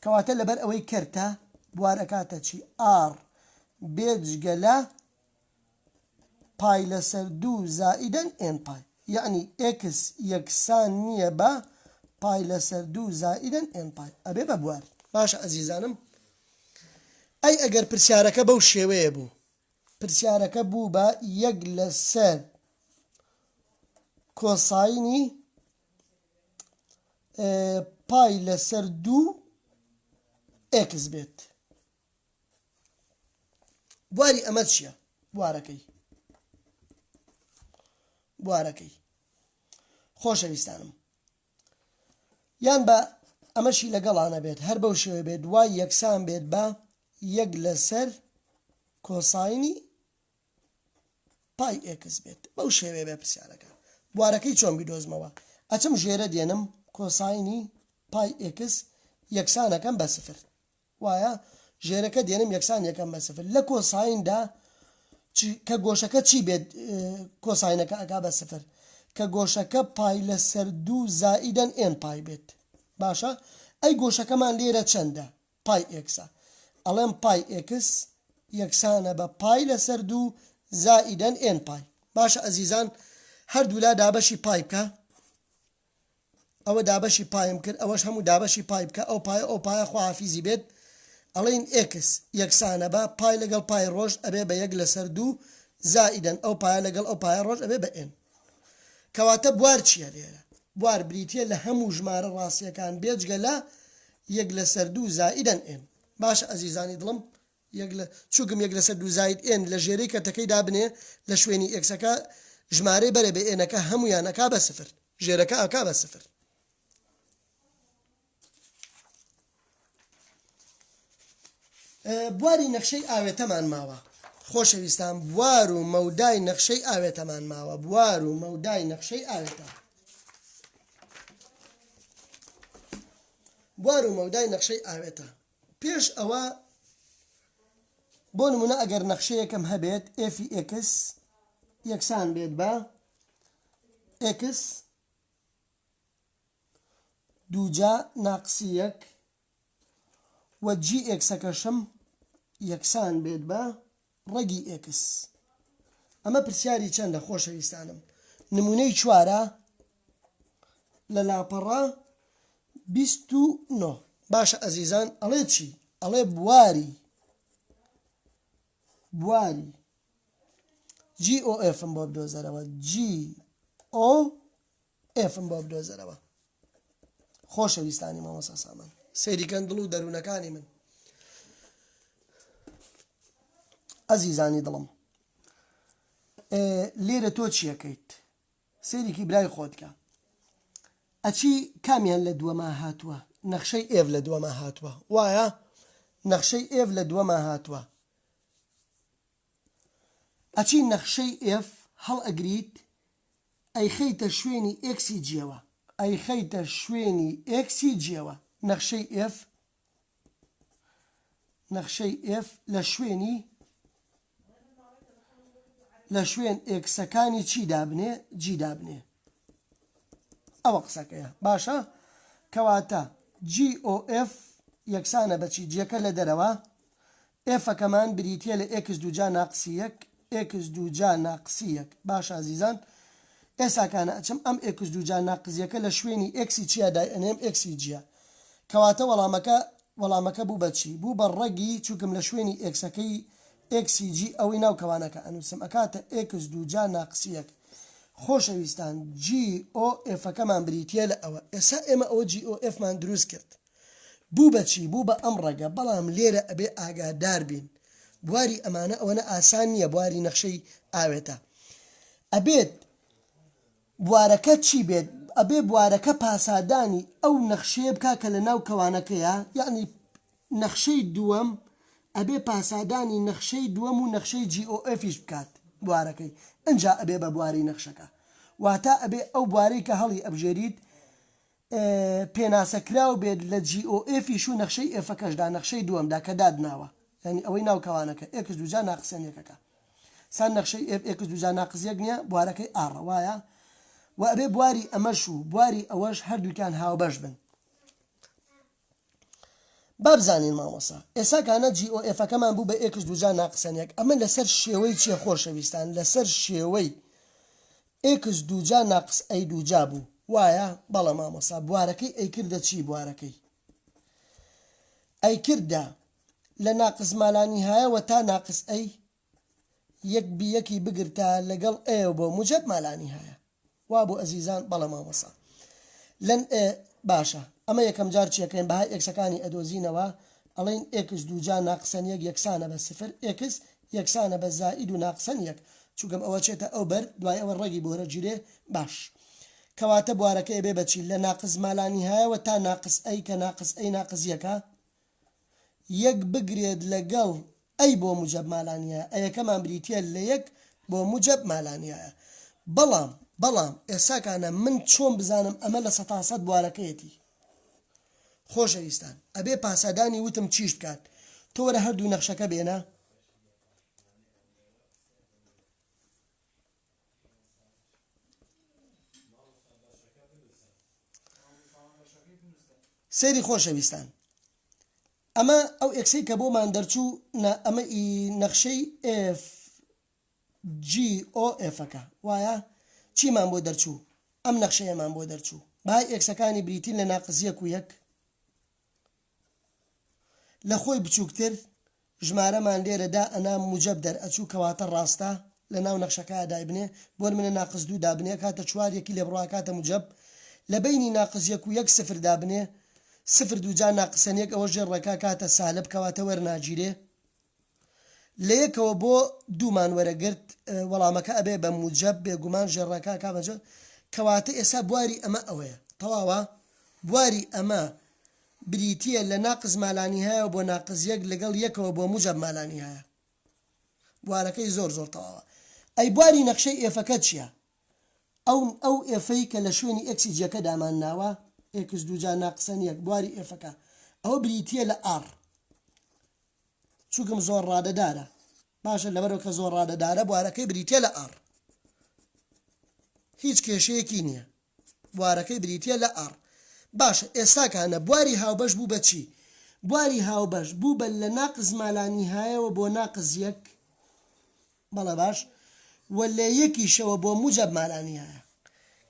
کەواتە لەبەر ئەوەی کردە بوار ئەکاتە چی r بێجگەلە پای لەسەر 2 زائیدەن n پای یعنی ئێکس یەکسان نییە بە پای لەسەر 2 زائیدەن n پای ئەبێ بە بوار باشە ئەزیزانم ئەی ئەگەر پرسیارەکە بەو شێوەیە بوو پرسیارەکە بوو بە یەک لەسەر کۆساینی پای لەسەر 2 ئێکس بێت بواری ئەمە چییە بوارەکەی خۆشەویستانم یان بە ئەمەشی لەگەڵانە بێت هەر بەو شێوە بێت دوای یەکسان بێت بە یەک لەسەر کۆساینی پای ئێکس بێت بەو شێوێ بێ پرسیارەکە بوارەکەی چۆن بیدۆزمەوە ئەچم ژێرە دێنم کۆساینی پای ئێکس یەکسانەکەم بە سفر وایە ژێرەکە دێنم یەکسان یەکەم بە سفر لە کۆسایندا کە گۆشەکە چی بێت کۆساینەکە ئەکا بە سفر کە گۆشەکە پای لەسەر 2 زائیدەن n پای بێت باشە ئەی گۆشەکەمان لێرە چەندە پای ئێکسە ئەڵێم پای ئێکس یەکسانە بە پای لەسەر 2 زائیدەن n پای باشە ئەزیزان هەردوو لا دابەشی پای بکە ئەوە دابەشی پایم کرد ئەوەش هەموو دابەشی پای بکە ئەو پایە خواحافیزی بێت ئەڵێن ئێکس یەکسانە بە پای لەگەڵ پای ڕۆژ ئەبێ بە یەک لەسەر 2 زائیدەن ئەو پایە لەگەڵ ئەو پایە ڕۆژ ئەبێ بە n کەواتە بوار چییە لێرە بوار بریتە لە هەموو ژمارە ڕاستیەکان بێجگە لە یەک لەسەر 2 زائیدەن n باشە ئەزیزانی دڵم چووکم یەک لەسەر 2 زائید n لە ژێرەی کەتەکەی دابنێ لە شوێنی ئێکسەکە ژمارەی بەرە بە ئێنەکە هەمویان ئەکا بە سفر ژێرەکە ئەکا بە سفر بواری نەخشەی ئاوێتەمان ماوە خۆشەویستان بوار و مەودای نەخشەی ئاوێتەمان ماوە بوار و مەودای نەخشەی ئاوێتە بوار و مەودای نەخشەی ئاوێتە پێش ئەوە بۆ نمونە ئەگەر نەخشەیەکەم هەبێت ئێفی ئێکس یەکسان بێت بە ئێکس دووجا ناقسی یەک و جی ئێکسەکەشم یەکسان بێت بە ڕەگی ئێکس ئەمە پرسیاری چەندە خۆشەویستانم نمونەی چوارە لە لاپەڕە 29 باشە ئەزیزان ئەڵێ چی ئەڵێ بواری GOF بۆ بدۆزەرەوە GOF بۆ بدۆزەرەوە خۆشەویستانی مامۆستا سامان سەیریکەن دڵ و دەروونەکانی من ئەزیزانی دڵم لێرە تۆ چیەکەیت سەیرێکی برای خۆتکە ئەچی کامیان لە دووەما هاتووە نەخشەی ئێڤ لە دووەما هاتووە وایە نەخشەی ئێڤ لە دووەما هاتووە ئەچی نەخشەی ئێف هەڵ ئەگریت ئەیخەیتە شوێنی ئێکسی جیەوە ئەیخەیتە شوێنی ئێکسی جیەوە نەخشەی ئێف لە شوێن ئێکسەکانی چی دابنێ جی دابنێ ئەوە قسەکەیە باشە کەواتە GOF یەکسانە بەچی جیەکە لە دەرەوە ئێفەکەمان بریتە لە ئێکس دووجا ناقسی یەک ئێکس دووجا ناقسی یەک باشە ئازیزان ئێساکانە ئەچم ئەم ئێکس دووجا ناقزیەکە لە شوێنی ئێکسی چیە دای ئەنێم ئێکسی جیە کەواتە وەڵامەکە بوو بەچی بوو بە ڕەگی چووکم لە شوێنی ئێکسەکەی ئێکسی جی ئەوەی ناوکەوانەکە ئەنووسم ئەکاتە ئێکس دووجا ناقسی یەک خۆشەویستان GOF-ەکەمان بریتە لە ئەوە ئێسا ئێمە ئەوە GOF-مان دروست کرد بوو بەچی بوو بە ئەم ڕێگە بەڵام لێرە ئەبێ ئاگادار بین بواری ئەمانە ئەوەنە ئاسان نییە بواری نەخشەی ئاوێتە ئەبێت بوارەکە چی بێت ئەبێ بوارەکە پاسادانی ئەو نەخشەیە بکا کە لە ناو کەوانەکەیە یعنی نەخشەی دووەم ئەبێ پاسادانی نەخشەی دووەم و نەخشەی GOFیش بکات بوارەکەی ئەنجا ئەبێ بە بواری نەخشەکە واتە ئەبێ ئەو بوارەی کە هەڵی ئەبژێریت پێناسەکراو بێت لە GOFیش و نەخشەی ئێفەکەشدا نەخشەی دووەمدا کە دادناوە یعنی ئەوەی ناو کەوانەکە ئێکس دووجا ناقسەن یەکەکە سان نەخشەی ئێکس دووجا ناقز یەک نییە بوارەکەی ئاڕە وایە و ئەبێ بواری ئەمەش و بواری ئەوەش هەردووکیان هاوبەش بن بابزانین مامۆسا ئێساکانە GOFەکەمان بوو بە ئێکس دووجا ناقسەن یەک ئەمە لەسەر شێوەی چیە خۆشەویستان لەسەر شێوەی ئێکس دووجا ناقس ئەی دووجا بوو وایە بەڵە مامۆسا بوارەکەی ئەیکردە چی بوارەکەی ئەیکردە لە ناقز مالانی هایەوە تا ناقس ئەی یەک بیەکی بگرتە لەگەڵ ئێوە بۆ موجب مالانی هەیە وا بۆ ئەزیزان بەڵە مامۆسا لەن باشە ئەمە یەکەم جار چیەکەین بەهای ئێکسەکانی ئەدۆزینەوە ئەڵین ئێکس دووجا ناقسەن یەک یەکسانە بە سفر ئێکس یەکسانە بە زائید و ناقسەن یەک چووکەم ئەوە چێتە ئەو بەر دوای ئەوە ڕێگی بۆرە گیرێ باش کەواتە بوارەکەی بێ بەچی لە ناقز مالانی هایەوە تا ناقس ئەی کە ناقس ئەی ناقز یەکە یەک بگرێت لەگەڵ ئەی بۆ موجب مالانیە ئەیەکەمان بریتە لە یەک بۆ موجب مالانیایە بەڵام ئێساکانە من چۆن بزانم ئەمە لە 100% بوارەکەیەتی خۆشەویستان ئەبێ پاسەدانی وتم چیش بکات تۆ وەرە هەردوو نەخشەکە بێنە سەیری خۆشەویستان ئەمە ئەو ئێکسەی کە بۆمان دەرچوو ئەمە نەخشەی GOFەکە وایە چیمان بۆ دەرچوو ئەم نەخشەیەمان بۆ دەرچوو بای ئێکسەکانی بریتین لە ناقز یەک و یەک لە خۆی بچووکتر ژمارەمان لێرەدا ئەنا موجب دەرئەچوو کەواتە ڕاستە لە ناو نەخشەکە دایبنێ بۆ منە ناقز دوو دابنێ کاتە چوار یەکی لێ بڕوا کاتە موجب لە بینی ناقز یەک و یەک سفر دابنێ سفر دووجا ناقسەن یەک ئەوە ژێڕەکە کاتە سالب کەواتە وەرناگیرێ لە یەکەوە بۆ دوومان وەرەگرت وەڵامەکە ئەبێ بە موجب بێگومان ژێڕەکە کابەجە کەواتە ئێستا بواری ئەمە ئەوەیە تەواوە بواری ئەمە بریتە لە ناقز مالانی هەیە بۆ ناقز یەک لەگەڵ یەکەوە بۆ موجب مالانی هەیە بوارەکەی زۆر تەواوە ئەی بواری نەخشەی ئێفەکە چییە ئەو ئێفەی کە لە شوێنی ئەکسی جەکە دامان ناوە ئێکس دووجا ناقسەن یەک بواری ئێفەکە ئەوە بریتە لە ئار چووکم زۆر ڕادەدارە باشە لەبەرەوە کە زۆر ڕادەدارە بوارەکەی بریتە لە ئار هیچ کێشەیەکی نییە بوارەکەی بریتە لە ئار باشە ئێستاکانە بواری هاوبەش بوو بە چی بواری هاوبەش بوو بە لە ناقز مالانی هایەوە بۆ ناقز یەک بەڵە باش و لە یەکیشەوە بۆ موجب مالانی هەیە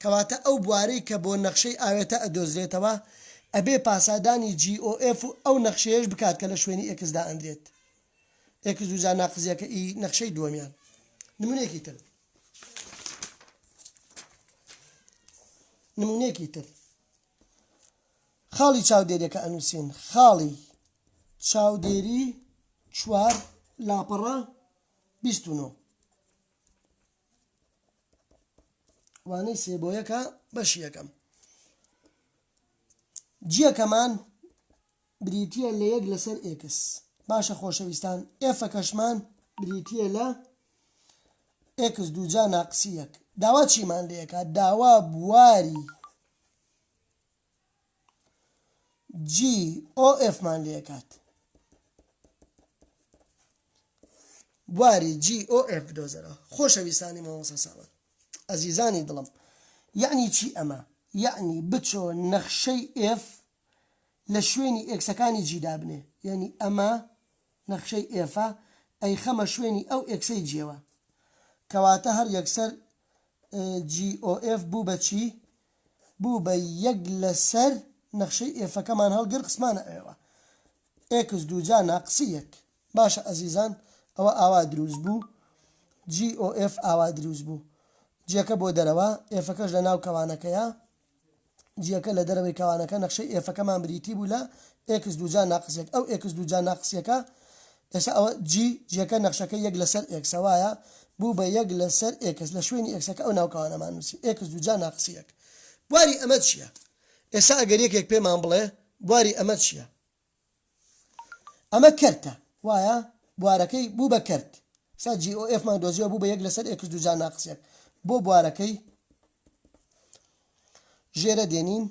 کەواتە ئەو بوارەی کە بۆ نەخشەی ئاوێتە ئەدۆزرێتەوە ئەبێ پاسادانی GOF و ئەو نەخشەیەش بکات کە لە شوێنی ئێکسدا ئەندرێت ئێکس دووجا ناقزیەکە ئی نەخشەی دووەمیان نمونەیەکی تر خاڵی چاودێریەکە ئەنووسین خاڵی چاودێری 4 لاپەڕە 29 وانەی سێ بۆ یەکە بەشی یەکەم جیەکەمان بریتە لە یەک لەسەر ئێکس باشە خۆشەویستان ئێفەکەشمان بریتە لە ئێکس دووجا ناقسی یەک داوا چیمان لێکە داوا بواری GOF مان لێکات بواری GOF بدۆزەرەوە خۆشەویستانی مامۆستا ساوەت ئەزیزانی دڵم یعنی چی ئەمە یعنی بچۆ نەخشەی F لە شوێنی ئێکسەکانی جیدا بنێ یعنی ئەمە نەخشەی ئێفە ئەی خەمە شوێنی ئەو ئێکسەی جێوە کەواتە هەر یەکسەر GOF بوو بە چی بوو بە یەک لەسەر نەخشەی ئێفەکەمان هەڵگر قسمانە ئێوە ئێکس دووجا ناقسی یەک باشە ئەزیزان ئەوە ئاوا دروست بوو GOF ئاوا دروست بوو جێکە بۆ دەرەوە ئێفەکەش لە ناو کەوانەکەیە جیەکە لە دەرەوەی کەوانەکە نەخشەی ئێفەکەمان بریتی بوو لە x دوجا ناقص یەک ئەو x دوجا ناقص یەکە ئێستا ئەوە جیەکە نەخشەکە یەک لەسەر x وایە بوو بە یەک لەسەر x لە شوێنی xەکە ئەو ناوکەوانەمان نووسی x دوجا ناقص یەک بواری ئەمە چییە؟ ئێستا ئەگەر یەکێک پێمان بڵێ بواری ئەمە چییە؟ ئەمە کەرتە وایە بوارەکەی بوو بە کەرت سا GOF مان دۆزیەوە بوو بە یەک لەسەر x دوجا ناقص یەک بۆ بوارەکەی ژێرە دێنین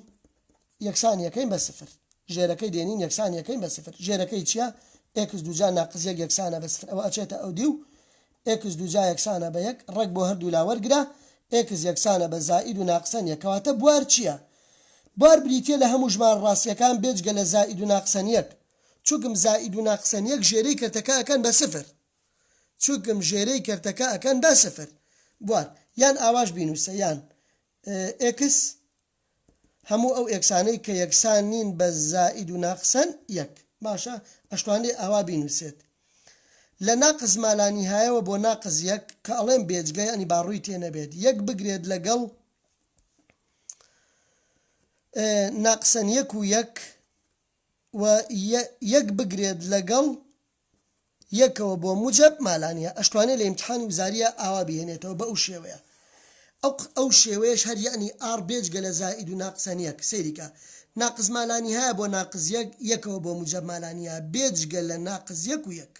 یەکسانیەکەین بە سفر ژێرەکەی دێنین یەکسانیەکەین بە سفر ژێرەکەی چییە؟ x دوجا ناقص یەک یەکسانە بە سفر ئەوە ئەچێتە ئەو دی و x دوجا یەکسانە بە یەک ڕێک بۆ هەردوو لا وەرگرە x یەکسانە بە زائید و ناقسەن یەک کەواتە بوار چییە؟ بوار بریتێ لە هەموو ژمار ڕاستیەکان بێجگە لە زائید و ناقسەن یەک چونکم زائید و ناقسەن یەک ژێرەی کەرتەکە ئەکەن بە سفر چونکم ژێرەی کەرتەکە ئەکەن بە سفر بوار یان ئاواش بینووسە یان x هەموو ئەو ئێکسانەی کە یەکسان نین بە زائید و ناقسەن یەک باشە ئەشتوانێ ئاوا بینووسێت لە ناقز مالانیهایەوە بۆ ناقز یەک کە ئەڵێن بێجگەی ئەنی باڕووی تێ نەبێت یەک بگرێت لەگەڵ ناقسەن یەک و یەک و یەک بگرێت لەگەڵ یەکەوە بۆ موجب مالانیە ئەشتوانێت لە ئیمتحانی وزاریە ئاوا بهێنێتەوە بە ئەو شێوەیە ئەو شێوەیەش هەر یعنی ئار بێجگە لە زائید و ناقسەن یەک سەیریکە ناقز مالانیهایە بۆ ناقز یەک یەکەوە بۆ موجب مالانیە بێجگە لە ناقز یەک و یەک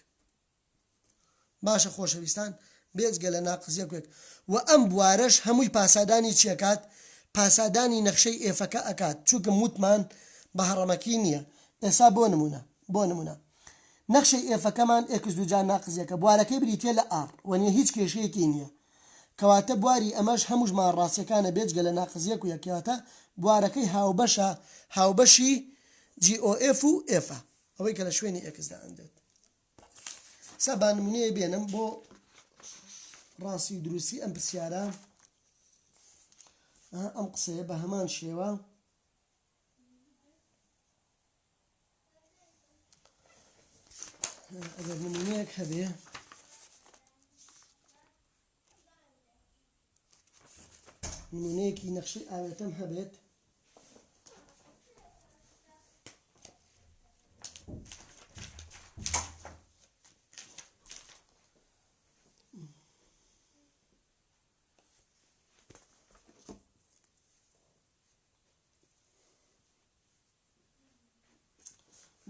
باشە خۆشەویستان بێجگە لە ناقز یەک و یەک و ئەم بوارەش هەمووی پاسادانی چیەکات پاسادانی نەخشەی ئێفەکە ئەکات چونکە وتمان بە هەڕەمەکی نییە ئێستا بۆ نمونە نەخشەی ئێفەکەمان x دوجا ناقز یەکە بوارەکەی بریتێ لە r وەنیە هیچ کێشەیەکی نییە کەواتە بواری ئەمەش هەموو ژمار ڕاستیەکانە بێجگە لە ناقز یەک و یەکەواتە بوارەکەی هاوبەشی GOF و F ئەوەی کە لە شوێنی x دا ئەندێت سا با نمونەیە بێنم بۆ ڕاستی دروستی ئەم پرسیارە ئەم قسەیە بە هەمان شێوە ئەگەر نمونەیەک هەبێ نمونەیەکی نەخشەی ئاوێتەم هەبێت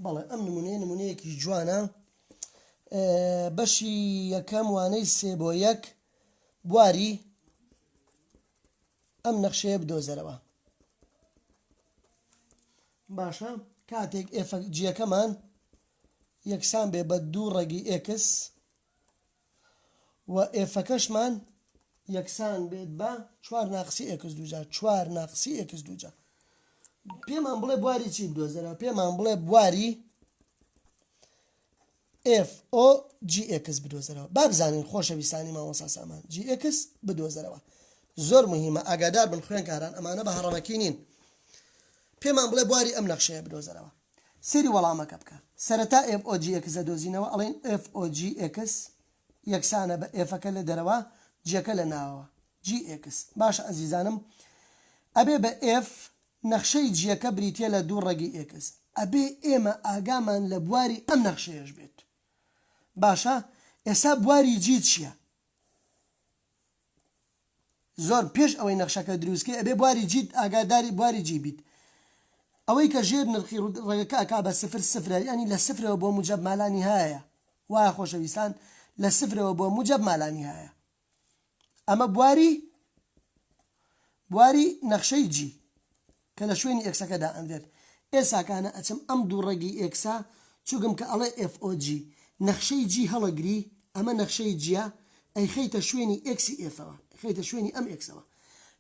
بەڵێ ئەم نمونەیەکی جوانە بەشی یەکەم وانەی 3 بۆ 1 بواری ئەم نەخشەیە بدۆزەرەوە باشە کاتێک جیەکەمان یەکسان بێ بە 2 ڕێگی x و ئێفەکەشمان یەکسان بێت بە 4 ناقسی x دوجا 4 ناقسی x دوجا پێمان بڵێ بواری چی بدۆزەرەوە پێمان بڵێ بواری FOGX بدۆزەرەوە با بزانین خۆشەویستانی مامۆستا سامان GX بدۆزەرەوە زۆر مهمە ئاگادار بن خوێنکاران ئەمانە بە هەڕەمەکی نین پێمان بڵێ بواری ئەم نەخشەیە بدۆزەرەوە سێری وەڵامەکە بکە سەرەتا FOGX دۆزینەوە ئەڵێن FOGX یەکسانە بە ئێفەکە لە دەرەوە جیەکە لە ناوەوە GX باش ئەزیزانم ئەبێ بە F نەخشەی جیەکە بریتێ لە 2 ڕێگی x ئەبێ ئێمە ئاگامان لە بواری ئەم نەخشەیەش بێت باشە ئێستا بواری جی چییە زۆر پێش ئەوەی نەخشەکە دروستکەی ئەبێ بواری جیت ئاگاداری بواری جی بیت ئەوەی کە ژێر نرخی ڕێگەکە ئەکا بە 0 ینی لە 0ەوە بۆ موجب مالانی هەیە وایە خۆشەویستان لە 0ەوە بۆ موجب مالانی هەیە ئەمە بواری نەخشەی جی کە لە شوێنی ئێکسەکەدا ئەندێت ئێساکانە ئەچم ئەم 2 ڕێگی ئێکسا چووگم کە ئەڵێ FOG نەخشەی جی هەڵەگری ئەمە نەخشەی جیە ئەی خەیتە شوێنی ئێکسی ئێفەوە خەیتە شوێنی ئەم ئێکسەوە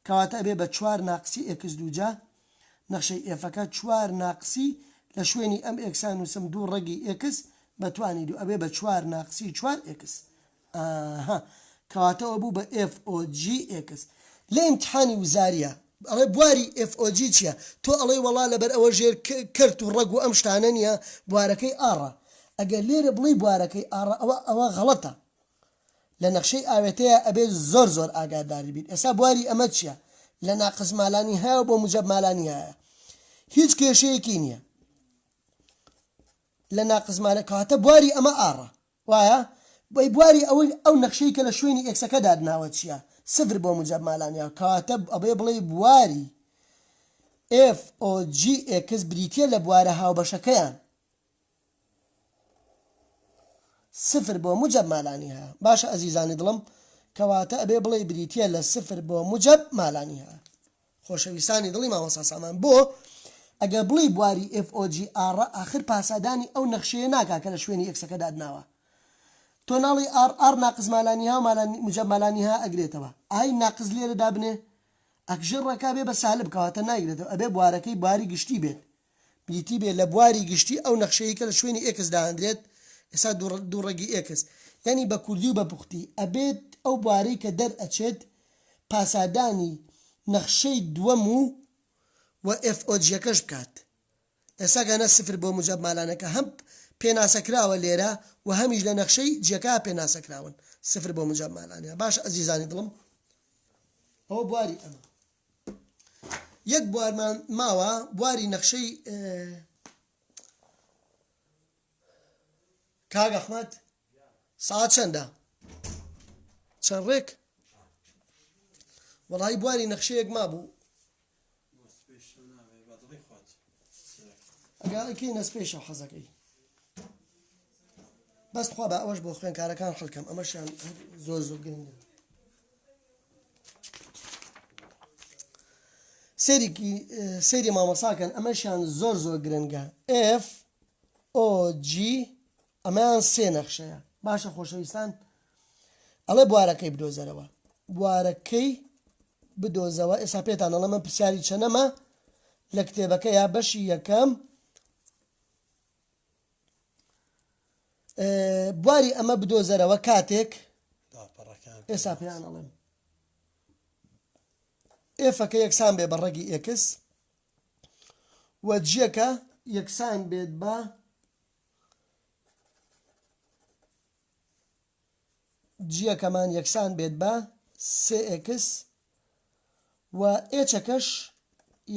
کەواتە ئەبێ بە 4 ناقسی x دوجا نەخشەی ئێفەکە 4 ناقسی لە شوێنی ئەم ئێکسان نووسم 2 ڕێگی x بەتوانی دو ئەبێ بە 4 ناقسی 4x کەواتەوە بوو بە FOGX لە ئیمتحانی وزاریە ئەڵێ بواری FOG چییە تۆ ئەڵێ وەڵا لەبەر ئەوە ژێر کرد و ڕەگ و ئەم شتانە نییە بوارەکەی ئاڕە ئەگەر لێرە بڵی بوارەکەی ئاڕە ئەوە غەڵەتە لە نەخشەی ئاوێتەیە ئەبێ زۆر ئاگاداری بیت ئێستا بواری ئەمە چییە لە ناقز مالانی هەیە بۆ موجب مالانی هەیە هیچ کێشەیەکی نییە لە ناقز مالە کاتە بواری ئەمە ئاڕە وایە بۆی بواری ئەو نەخشەی کە لە شوێنی ئێکسەکە دادناوە چییە سفر بۆ موجب مالانیە کاتە ئەبێ بڵێ بواری FOGX بریتە لە بوارە هاوبەشەکەیان سفر بۆ موجب مالانی هەیە باشە ئەزیزانی دڵم کەواتە ئەبێ بڵێ بریتە لە سفر بۆ موجب مالانی هەیە خۆشەویستانی دڵی مامۆستا سامان بۆ ئەگە بڵی بواری FOGR آخر پاسادانی ئەو نەخشەیە ناکا کە لە شوێنی ئێکسەکە دادناوە تۆ ناڵی R ناقز مالانی ها موجب مالانی ها ئەگرێتەوە ئای ناقز لێرە دابنێ ئەکژر ڕێکا بێ بە سالب کەواتە ناگرێتەوە ئەبێ بوارەکەی بواری گشتی بێت بریتی بێت لە بواری گشتی ئەو نەخشەیە کە لە شوێنی ئێکس داهەندرێت ئێستا دووڕێگی ئێکس یعنی بە کوردی و بە پوختی ئەبێت ئەو بوارەی کە دەرئەچێت پاسادانی نەخشەی دووەم و FOGەکەش بکات ئێستا گەنە سفر بۆ موجب مالانەکە هەم پێناسەکراوە لێرە و هەمیش لە نەخشەی جێکا پێناسەکراون سفر بۆ موجب مالانە باش ئەزیزانی دڵم ئەوە بواری ئەمە یەک بوارمان ماوە بواری نەخشەی کاگ ئەحمەد ساعت چەندە چەند ڕێک وەڵای بواری نەخشەیەک مابوو ئەگەڵێکی نەسپێشە حەزەکەی بەس خوا بە ئەوەش بۆ خوێنکارەکان خەڵکەم ئەمەشیان زۆر گرنگە سەیری مامەساکەن ئەمەشیان زۆر گرنگە FOG ئەمەیان سێ نەخشەیە باشە خۆشەویستان ئەڵێ بوارەکەی بدۆزەرەوە بوارەکەی بدۆزەوە ئێستا پێتان ئەڵە من پرسیاری چەنەمە لە کتێبەکە یا بەشی یەکەم بواری ئەمە بدۆزەرەوە کاتێک ئێستا پێیان ئەڵێم ئێفەکە یەکسان بێ بە ڕێگی ئێکس و جیەکە یەکسان بێت بە جیەکەمان یەکسان بێت بە CX و ئێچەکەش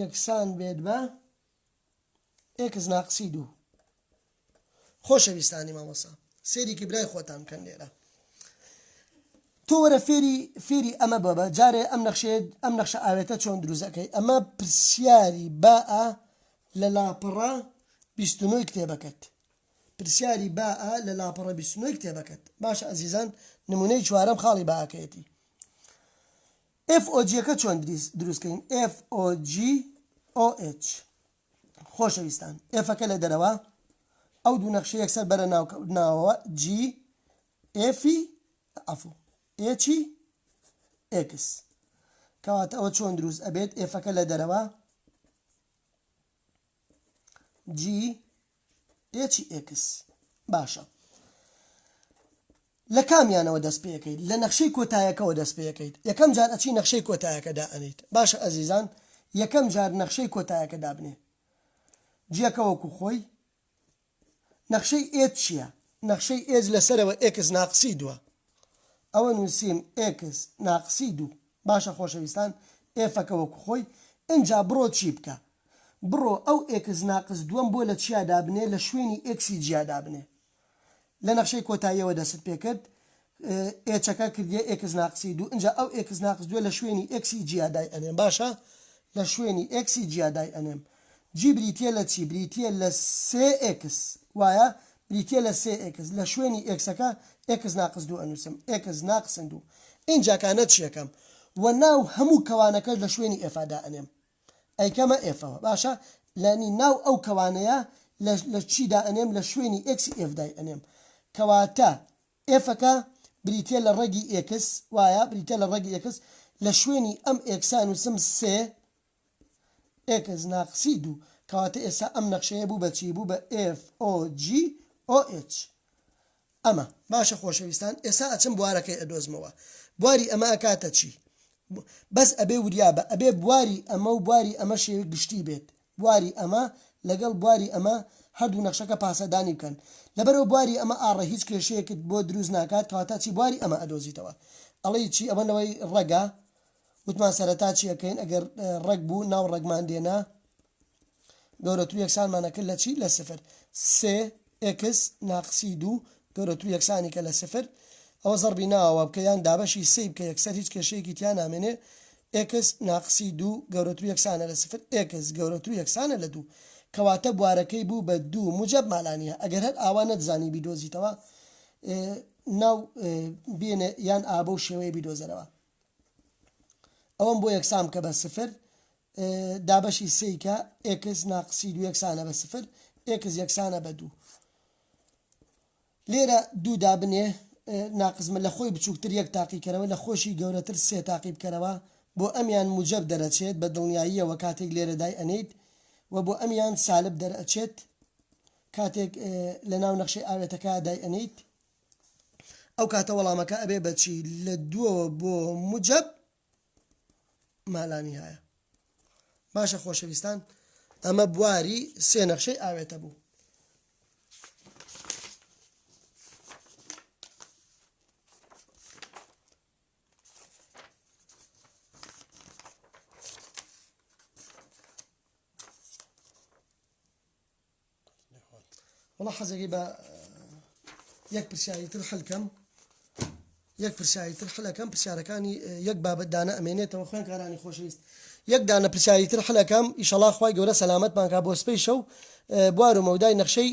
یەکسان بێت بە X ناقسی 2 خۆشەویستانی مامۆستا سێریکی برای خۆتان بکەن لێرە تۆ وەرە فێری ئەمە بەبە جارێ ئەم نەخشە ئاوێتە چۆن دروستەکەی ئەمە پرسیاری باە لە لاپەڕە 29 کتێبەکەت پرسیاری باە لە لاپەڕە 29 کتێبەکەت باشە ئەزیزان نمونەی چوارەم خاڵی باەکەیەتی FOGەکە چۆن دروستکەین FOGOH خۆشەویستان ئێفەکە لە دەرەوە ئەو دوو نەخشە یەکسەر بەرە ناوەوە G Fی ئەفو H X کەواتە ئەوە چۆن دروست ئەبێت ئێفەکە لە دەرەوە G H X باشە لە کامیانەوە دەست پێەکەیت لە نەخشەی کۆتایەکەەوە دەست پێەکەیت یەکەم جار ئەچی نەخشەی کۆتایەکە دائەنیت باشە ئەزیزان یەکەم جار نەخشەی کۆتایەکە دابنێ جیەکە وەکو خۆی نەخشەی ئێت چییە نەخشەی ئێز لەسەرەوە X ناقسی 2 ئەوە نووسیم X ناقسی 2 باشە خۆشەویستان ئێفەکە وەکو خۆی ئینجا بڕۆ چی بکە بڕۆ ئەو X ناقس 2 بۆ لە چیا دابنێ لە شوێنی Xی جیا دابنێ لە نەخشەی کۆتاییەوە دەست پێ کرد ئێچەکە کردیە X ناقسی 2 اینجا ئەو X ناقس 2 لە شوێنی Xی جیا دای ئەنێم باشە لە شوێنی Xی جیا دای ئەنێم جی بریتە لە چی بریتە لە 3X وایە بریتە لە 3X لە شوێنی Xەکە X ناقس 2 ئەنووسم X ناقس 2 اینجا کانە چیەکەم و ناو هەموو کەوانەکەش لە شوێنی ئێفادا ئەنێم ئەیکەمە ئێفەوە باشە لەنی ناو ئەو کەوانەیە لە چیدا ئەنێم لە شوێنی Xی ئێفدای ئەنێم کەواتە ئێفەکە بریتە لە ڕێگی X وایە بریتە لە ڕێگی X لە شوێنی ئەم Xان نووسم 3 X ناقسی 2 کەواتە ئێستا ئەم نەخشەیە بوو بە چی بوو بە FOGOH ئەمە باشە خۆشەویستان ئێستا ئەچم بوارەکەی ئەدۆزمەوە بواری ئەمە ئەکاتە چی بەس ئەبێ وریابە ئەبێ بواری ئەمە و بواری ئەمە شێوی گشتی بێت بواری ئەمە لەگەڵ بواری ئەمە هەردوو نەخشەکە پاسەدانی بکەن لەبەرەوە بواری ئەمە ئاڕە هیچ کێشەیەکت بۆ دروست ناکات کەواتە چی بواری ئەمە ئەدۆزیتەوە ئەڵێ چی ئەمەنەوەی ڕەگە و وتمان سەرەتا چیەکەین ئەگەر ڕەگ بوو ناو ڕەگمان دێنا گەورەتر یەکسانمانەکرد لە چی لە سفر 3 ئێکس ناقسی 2 گەورەتر یەکسانی کە لە سفر ئەوە زەربی ناوە بکە یان دابەشی 3 بکە یەکسەر هیچ کێشەیەکی تیا نامێنێ ئێکس ناقسی 2 گەورەتر یەکسانە لە سفر ئێکس گەورەتر یەکسانە لە 2 کەواتە بوارەکەی بوو بە 2 موجب مالانیە ئەگەر هەر ئاوا نەتزانی بیدۆزیتەوە ناو بێنێ یان ئابە و شێوەیە بیدۆزەرەوە ئەوەم بۆ یەکسام کە بە سفر دابەشی 3 کە ئێکس ناقسی 2 یەکسانە بە سفر ئێکس یەکسانە بە 2 لێرە 2 دابنێ ناقزمە لە خۆی بچووکتر یەک تاقیکەرەوە لە خۆشی گەورەتر 3 تاقی بکەرەوە بۆ ئەمیان موجب دەرەچێت بە دڵنیاییەوە کاتێک لێرە دای ئەنیت و بۆ ئەمیان سالب دەرەچێت کاتێک لە ناو نەخشەی ئاوێتەکە دای ئەنیت ئەو کاتە وەڵامەکە ئەبێ بەچی لە 2 بۆ موجب مالانی هەیە باشە خۆشەویستان ئەمە بواری 3 نەخشەی ئاوێتە بوو والله حەزێکی بە یەک پرسیاری تر حەلکەم یەک پرسیاری تر حەلەکەم پرسیارەکانی یەک بابەت دانە ئەمێنێتەوە خوێن کارانی خۆشەویست یەک دانە پرسیاری تر حەلەکەم ئیشەڵا خوای گەورە سەلامەتمان کا بۆ سپەی شەو بوار و مەودای نەخشەی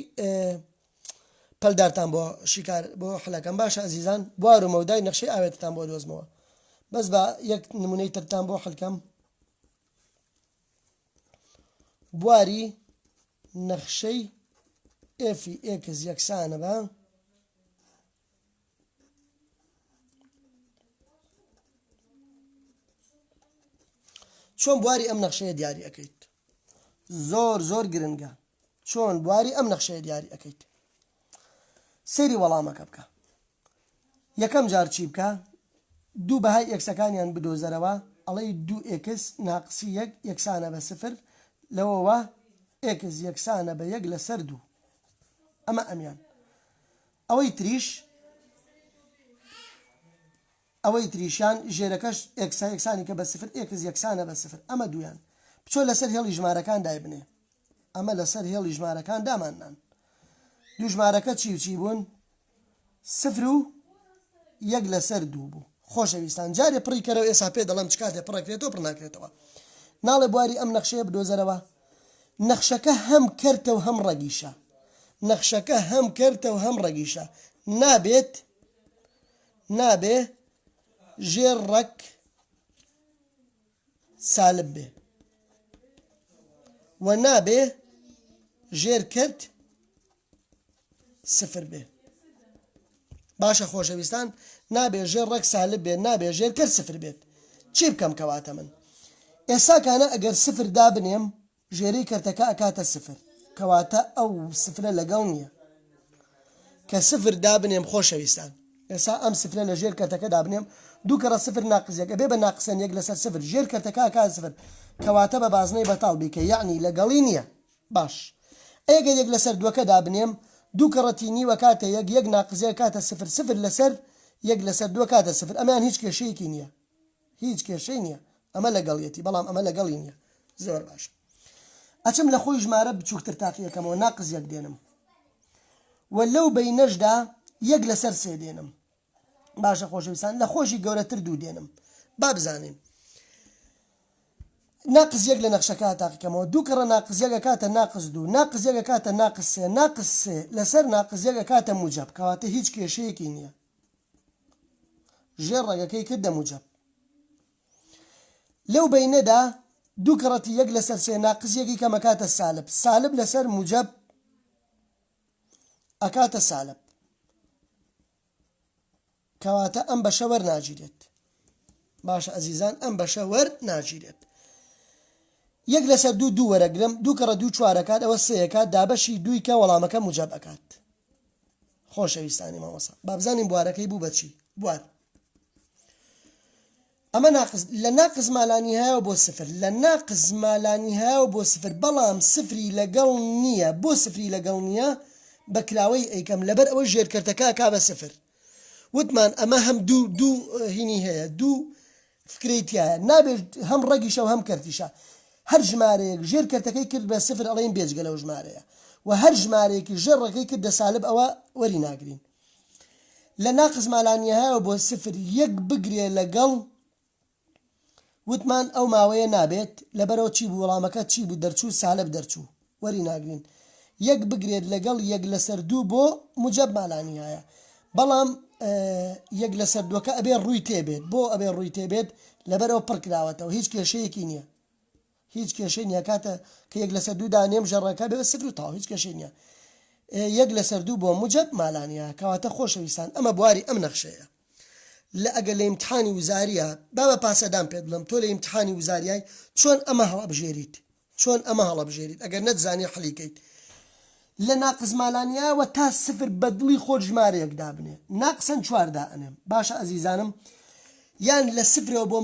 پەلدارتان بۆ شیکار بۆ حەلەکەم باشە ئەزیزان بوار و مەودای نەخشەی ئاوێتتان بۆ دۆزمەوە بەس بە یەک نمونەی ترتان بۆ حەلکەم بواری نەخشەی ئێفی ئێکس یەکسانە بە چۆن بواری ئەم نەخشەیە دیاری ئەەکەیت زۆر گرنگە چۆن بواری ئەم نەخشەیە دیاری ئەەکەیت سەیری وەڵامەکە بکە یەکەم جار چی بکە دوو بەهای ئێکسەکانیان بدۆزەرەوە ئەڵەی 2 ئێکس ناقسی 1 یەکسانە بە سفر لەوەوە ئێکس یەکسانە بە 1 لەسەر 2 ئەمە ئەمیان ئەوەی تریشیان ژێرەکەش یەکسانی کە بە سفر ئێکس یەکسانە بە سفر ئەمە دویان بچۆ لەسەر هێڵی ژمارەکان دای بنێ ئەمە لەسەر هێڵی ژمارەکان داماننان دوو ژمارەکە چی بوون سفر و 1 لەسەر 2 بوو خۆشەویستان جارێ پڕی کەرەوە ئێسا پێ دەڵم چ کاتێ پڕەکرێتەوە پڕ ناکرێتەوە ناڵێ بواری ئەم نەخشەیە بدۆزەرەوە نەخشەکە هەم کەرتە و هەم ڕەگیشە نەخشەکە هەم کەرتە و هەم ڕەگیشە نابێ ژێر ڕەک سالب بێ و نابێ ژێر کەرت سفر بێ باشە خۆشەویستان نابێ ژێر ڕەک سالب بێ نابێ ژێر کەرت سفر بێت چی بکەم کەواتە من ئێسا کانە ئەگەر سفر دابنێم ژێرەی کەرتەکە ئەکاتە سفر کەواتە ئەو سفرە لەگەڵ نییە کە سفر دابنێم خۆشەویستان ئێسا ئەم سفرە لە ژێر کەرتەکە دابنێم دوو کەڕە سفر ناقزیەکە بێ بە ناقسەن 1 لەسەر سفر ژێر کەرتەکە ئەکات سفر کەواتە بە بازنەی بەتاڵ بیکە یعنی لەگەڵی نییە باش ئەگە 1 لەسەر 2کە دابنێم دوو کەڕەتی نیوە کاتە 1 ناقزیە کاتە سفر سفر لەسەر 1 لەسەر 2 کاتە سفر ئەمان هیچ کێشەیەکی نییە هیچ کێشەی نییە ئەمە لەگەڵیەتی بەڵام ئەمە لەگەڵی نییە زۆر باش ئەچم لە خۆی ژمارە بچووکتر تاقیەکەمەوە ناقز 1 دێنم و لەو بەینەشدا 1 لەسەر 3 دێنم باشە خۆشەویستان لە خۆشی گەورەتر 2 دێنم با بزانین ناقز 1 لە نەخشەکە تاقیەکەمەوە دوو کەڕە ناقز 1 کاتە ناقز 2 ناقز 1 کاتە ناقز 3 ناقز 3 لەسەر ناقز 1 کاتە موجب کەواتە هیچ کێشەیەکی نییە ژێر ڕێگەکەی کردە موجب لەو بەینەدا دوو کەڕەتی 1 لەسەر 3 ناقز 1 کەمە کاتە سالب لەسەر موجب ئەکاتە سالب کەواتە ئەم بەشە وەرناگیرێت باشە ئەزیزان ئەم بەشە وەرناگیرێت 1 لەسەر 2 وەرەگرم 2 کەڕە 2 چوارەکات ئەوە 3 کات دابەشی 2 کە وەڵامەکە موجب ئەکات خۆشەویستانی مامۆستا با بزانین بوارەکەی بوو بەچی بوار ئەمە لە ناقز مالانی هەیە بۆ سفر لە ناقز مالانی هەیە بۆ سفر بەڵام سفری لەگەڵ نییە بۆ سفری لەگەڵ نییە بەکراوەی ئەیکەم لەبەر ئەوە ژێرکەرتەکە کا بە سفر وتمان ئەمە هەم دوو هینی هەیە دوو فکریتیایە نابێت هەم ڕەگیشە و هەم کەرتیشە هەر ژمارەیەک ژێر کەرتەکەی کرد بە سفر ئەڵێن بێجگە لەو ژمارەیە و هەر ژمارەیەکی ژێر ڕێگەی کردە سالب ئەوە وەری ناگرین لە ناقز مالانیەهایە بۆ سفر یەک بگرێ لەگەڵ وتمان ئەو ماوەیە نابێت لەبەرەوە چی بوو وەڵامەکە چی بوو دەرچوو سالب دەرچوو وەری ناگرین یەک بگرێت لەگەڵ یەک لەسەر دوو بۆ موجب مالانیایە بەڵام یەک لەسەر دووەکە ئەبێ ڕووی تێبێت بۆ ئەبێ ڕووی تێبێت لەبەرەوە پڕ کراوەتەوە هیچ کێشەیەکی نییە هیچ کێشەی نییە کاتە کە یەک لەسەر دوو دانێم ژەڕەکە بێ سفر و تاو هیچ کێشەی نییە یەک لەسەر دوو بۆ موجب مالانیە کەواتە خۆشەویستان ئەمە بواری ئەم نەخشەیە لە ئەگەر لە ئیمتحانی وزاریە با بە پاسەدان پێت بڵم تۆ لە ئیمتحانی وزاریای چۆن ئەمە هەڵەبژێریت چۆن ئەمە هەڵەبژێریت ئەگەر نەتزانی حەلیکەیت لە ناقز مالانیەوە تا سفر بە دڵی خۆت ژمارەیەک دابنێ ناقسەن چوار دائنێم باشە ئەزیزانم یان لە سفرەوە بۆ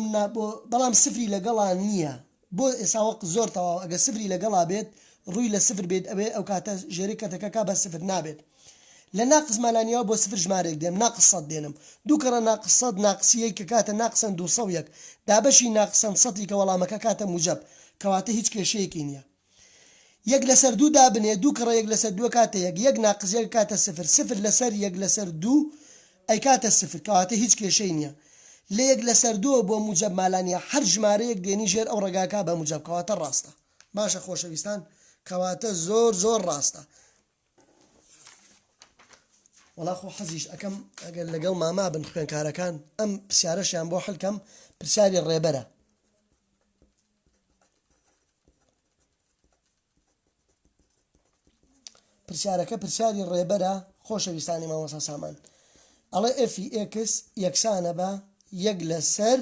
بەڵام سفری لەگەڵان نییە بۆ ئێستا وەق زۆر تەواو ئەگەر سفری لەگەڵا بێت ڕووی لە سفر بێت ئەبێ ئەو کاتە ژێری کەتەکە کا بە سفر نابێت لە ناقز مالانیەوە بۆ سفر ژمارەیەک دێم ناقس سەد دێنم دوو کەڕە ناقس سەد ناقسیەی کە کاتە ناقسەن 200 دابەشی ناقسەن سەدی کە وەڵامەکە کاتە موجب کەواتە هیچ کێشەیەکی نییە یەک لەسەر دوو دابنێ دوو کڕە یەک لەسەر دووە کاتە یەک ناقز یەک کاتە سفر سفر لەسەر یەک لەسەر دوو ئەی کاتە سفر کەواتە هیچ کێشەی نییە لە یەک لەسەر دووە بۆ موجب مالانیە هەر ژمارەیەک دێنی ژێر ئەو ڕێگاکە بە موجب کەواتە ڕاستە باشە خۆشەویستان کەواتە زۆر ڕاستە وەڵا خۆ حەزیش ئەەکەم ئەگەر لەگەڵ ماما بن خوێنکارەکان ئەم پرسیارەشیان بۆ حەلکەم پرسیاری ڕێبەرە پرسیارەکە پرسیاری ڕێبەرە خۆشەویستانی مامۆستا سامان ئەڵێ ئەفی ئێکس یەکسانە بە یەک لەسەر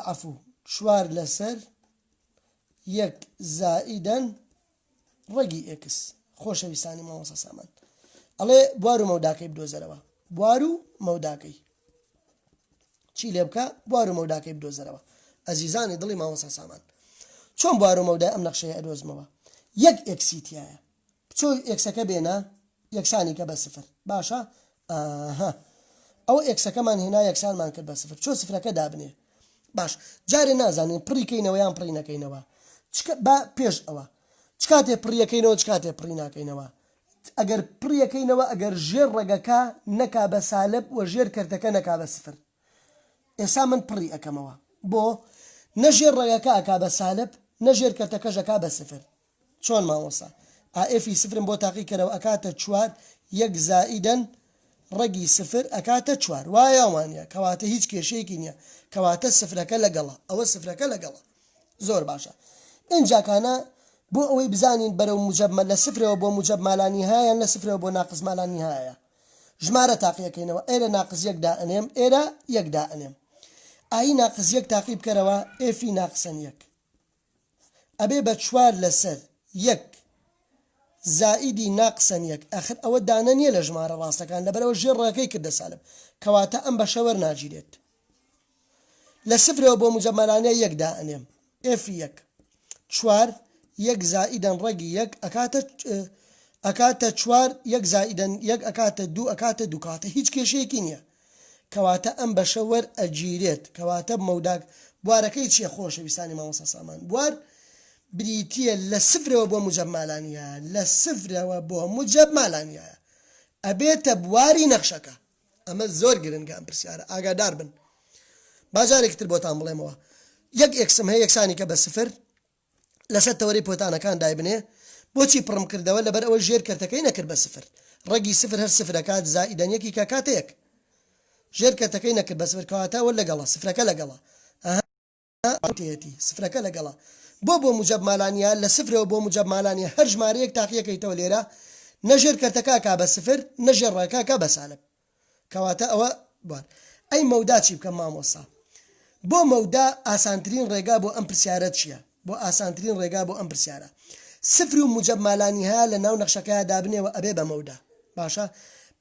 عەفوو چوار لەسەر یەک زائیدەن ڕەگی ئێکس خۆشەویستانی مامۆستا سامان ئەڵێ بوار و مەوداکەی بدۆزەرەوە بوار و مەوداکەی چی لێ بکە بوار و مەوداکەی بدۆزەرەوە ئەزیزانی دڵی مامۆستا سامان چۆن بوار و مەودای ئەم نەخشەیە ئەدۆزمەوە یەک ئێکسی تایە بچۆ ئێکسەکە بێنە یەکسانی کە بە سفر باشە ئەو ئێکسەکەمان هێنا یەکسانمان کرد بە سفر چۆ سفرەکە دابنێ باش جارێ نازانین پڕیکەینەوە یان پڕی نەکەینەوە بە پێش ئەوە چ کاتێ پڕیەکەینەوە چ کاتێ پڕی ناکەینەوە ئەگەر پڕیەکەینەوە ئەگەر ژێر ڕێگەکە نەکا بە سالب و ژێر کردەکە نەکا بە سفر ئێسا من پڕی ئەەکەمەوە بۆ نەژێر ڕێگەکە ئەکا بە سالب نەژێر کردەکەژەکا بە سفر چۆن مامۆستا ئافی سفرم بۆ تاقی کەرەوە ئەکاتە چوار یەک زائیدەن ڕەگی سفر ئەکاتە چوار وایە وانە کەواتە هیچ کێشەیەکی نییە کەواتە سفرەکە لەگەڵە ئەوە سفرەکە لەگەڵە زۆر باشە اینجاکانە بۆ ئەوەی بزانین بەرەو موجب لە سفرەوە بۆ موجب مالانی هەیە لە سفرەوە بۆ ناقز مالانی هەیە ژمارە تاقیەکەینەوە ئێرە ناقز یەک دائنێم ئێرە یەک دائنێم ئای ناقز یەک تاقی بکەرەوە ئێفی ناقسەن یەک ئەبێ بە چوار لەسەر یەک زائیدی ناقسەن یەک ئەخر ئەوە دانە نییە لە ژمارە ڕاستەکان لەبەرەوە ژێر ڕێگەکەی کردە سالب کەواتە ئەم بەشە وەرناگیرێت لە سفرەوە بۆ موجب مالانیە یەک دائنێم ئێفی یەک چوار یەک زائیدەن ڕەگی یەک ئەکاتە چوار یەک زائیدەن یەک ئەکاتە دوو ئەکاتە دوو کاتە هیچ کێشەیەکی نییە کەواتە ئەم بەشە وەرئەگیرێت کەواتە مەوداک بوارەکەی چییە خۆشەویستانی مامۆستا سامان بوار بریتیە لە سفرەوە بۆ موجب مالانیە لە سفرەوە بۆ موجب مالانیە ئەبێتە بواری نەخشەکە ئەمە زۆر گرنگە ئەم پرسیارە ئاگادار بن باجارێکتر بۆتان بڵێمەوە یەک ئێکسم هەیە یەکسانی کە بە سفر لەسەر تەوەری پۆتانەکان دایبنێ بۆچی پڕم کردەوە لەبەر ئەوە ژێر کردەکەی نەکرد بە سفر ڕەگی سفر هەر سفرەکات زائیدەن یەکی کە کاتە یەک ژێر کردەکەی نەکرد بە سفر کەواتەوە لەگەڵە سفرەکە لەگەڵە سفرەکە لەگەڵە بۆ موجب مالانیە لە سفرەوە بۆ موجب مالانیە هەر ژمارەیەک تاقیەکەیتەوە لێرە نەژێر کردەکە کا بە سفر نەژێر ڕێکاکە بە سالب کەواتە ئەوە بوار ئەی مەودا چی بکەم مامۆستا بۆ مەودا ئاسانترین ڕێگا بۆ ئەم پرسیارە چییە بۆ ئاسانترین ڕێگا بۆ ئەم پرسیارە سفر و موجب مالانی هەیە لە ناو نەخشەکەیە دابنێەوە ئەبێ بە مەودا باشە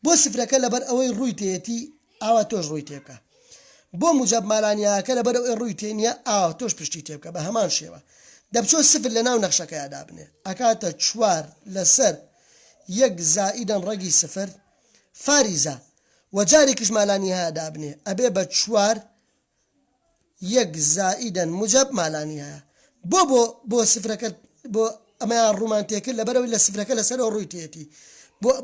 بۆ سفرەکە لەبەر ئەوەی ڕووی تێتی ئاوا تۆش ڕووی تێبکە بۆ موجب مالانیەکە لەبەر ئەوەی ڕووی تێنیە ئاوا تۆش پشتی تێبکە بە هەمان شێوە دەبچۆ سفر لە ناو نەخشەکەیە دابنێ ئەکاتە چوار لەسەر یەک زائیدەن ڕەگی سفر فاریزە و جارێکیش مالانی هەیە دابنێ ئەبێ بە چوار 1 زائدا موجب مالانی هەیە بۆ سفرەکە بۆ ئەمەیان ڕوومانتێکرد لەبەرەوەی لە سفرەکە لەسەرەوە ڕووی تێتی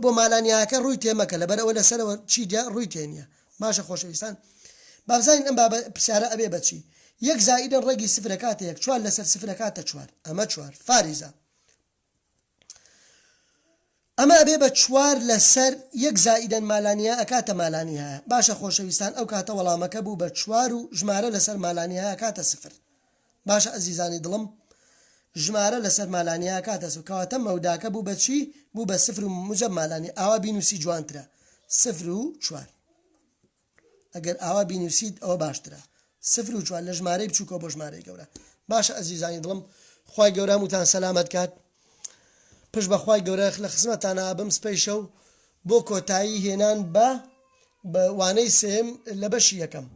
بۆ مالانیاکە ڕووی تێمەکە لەبەرەوە لەسەرەوە چیدیا ڕووی تێنیە باشە خۆشەویستان بابزانین ئەم پرسیارە ئەبێ بەچی 1 زائدا ڕێگی سفرەکاتە 1 4 لەسەر سفرەکاتە 4 ئەمە 4 فاریزە ئەمە ئەبێ بە 4 لەسەر 1 زائدا مالانیا ئەکاتە مالانی هەیە باشە خۆشەویستان ئەو کاتە وەڵامەکە بوو بە 4 و ژمارە لەسەر مالانی هەیە ئەکاتە سفر باشە ئەزیزانی دڵم ژمارە لەسەر مالانیا ئەکاتە سفر کەواتە مەوداکە بوو بە چی بوو بە سفر و موجب مالانی ئاوا بینوسی جوانترە 0 و 4 ئەگەر ئاوا بینوسیت ئەوە باشترە 0 و 4 لە ژمارەی بچووکەوە بۆ ژمارەی گەورە باشە ئەزیزانی دڵم خوای گەورە هەمووتان سەلامەت کات پشت بەخوای گەورە لە خزمەتانە بم سپەیشە و بۆ کۆتایی هێنان بە وانەی سێم لە بەشی یەکەم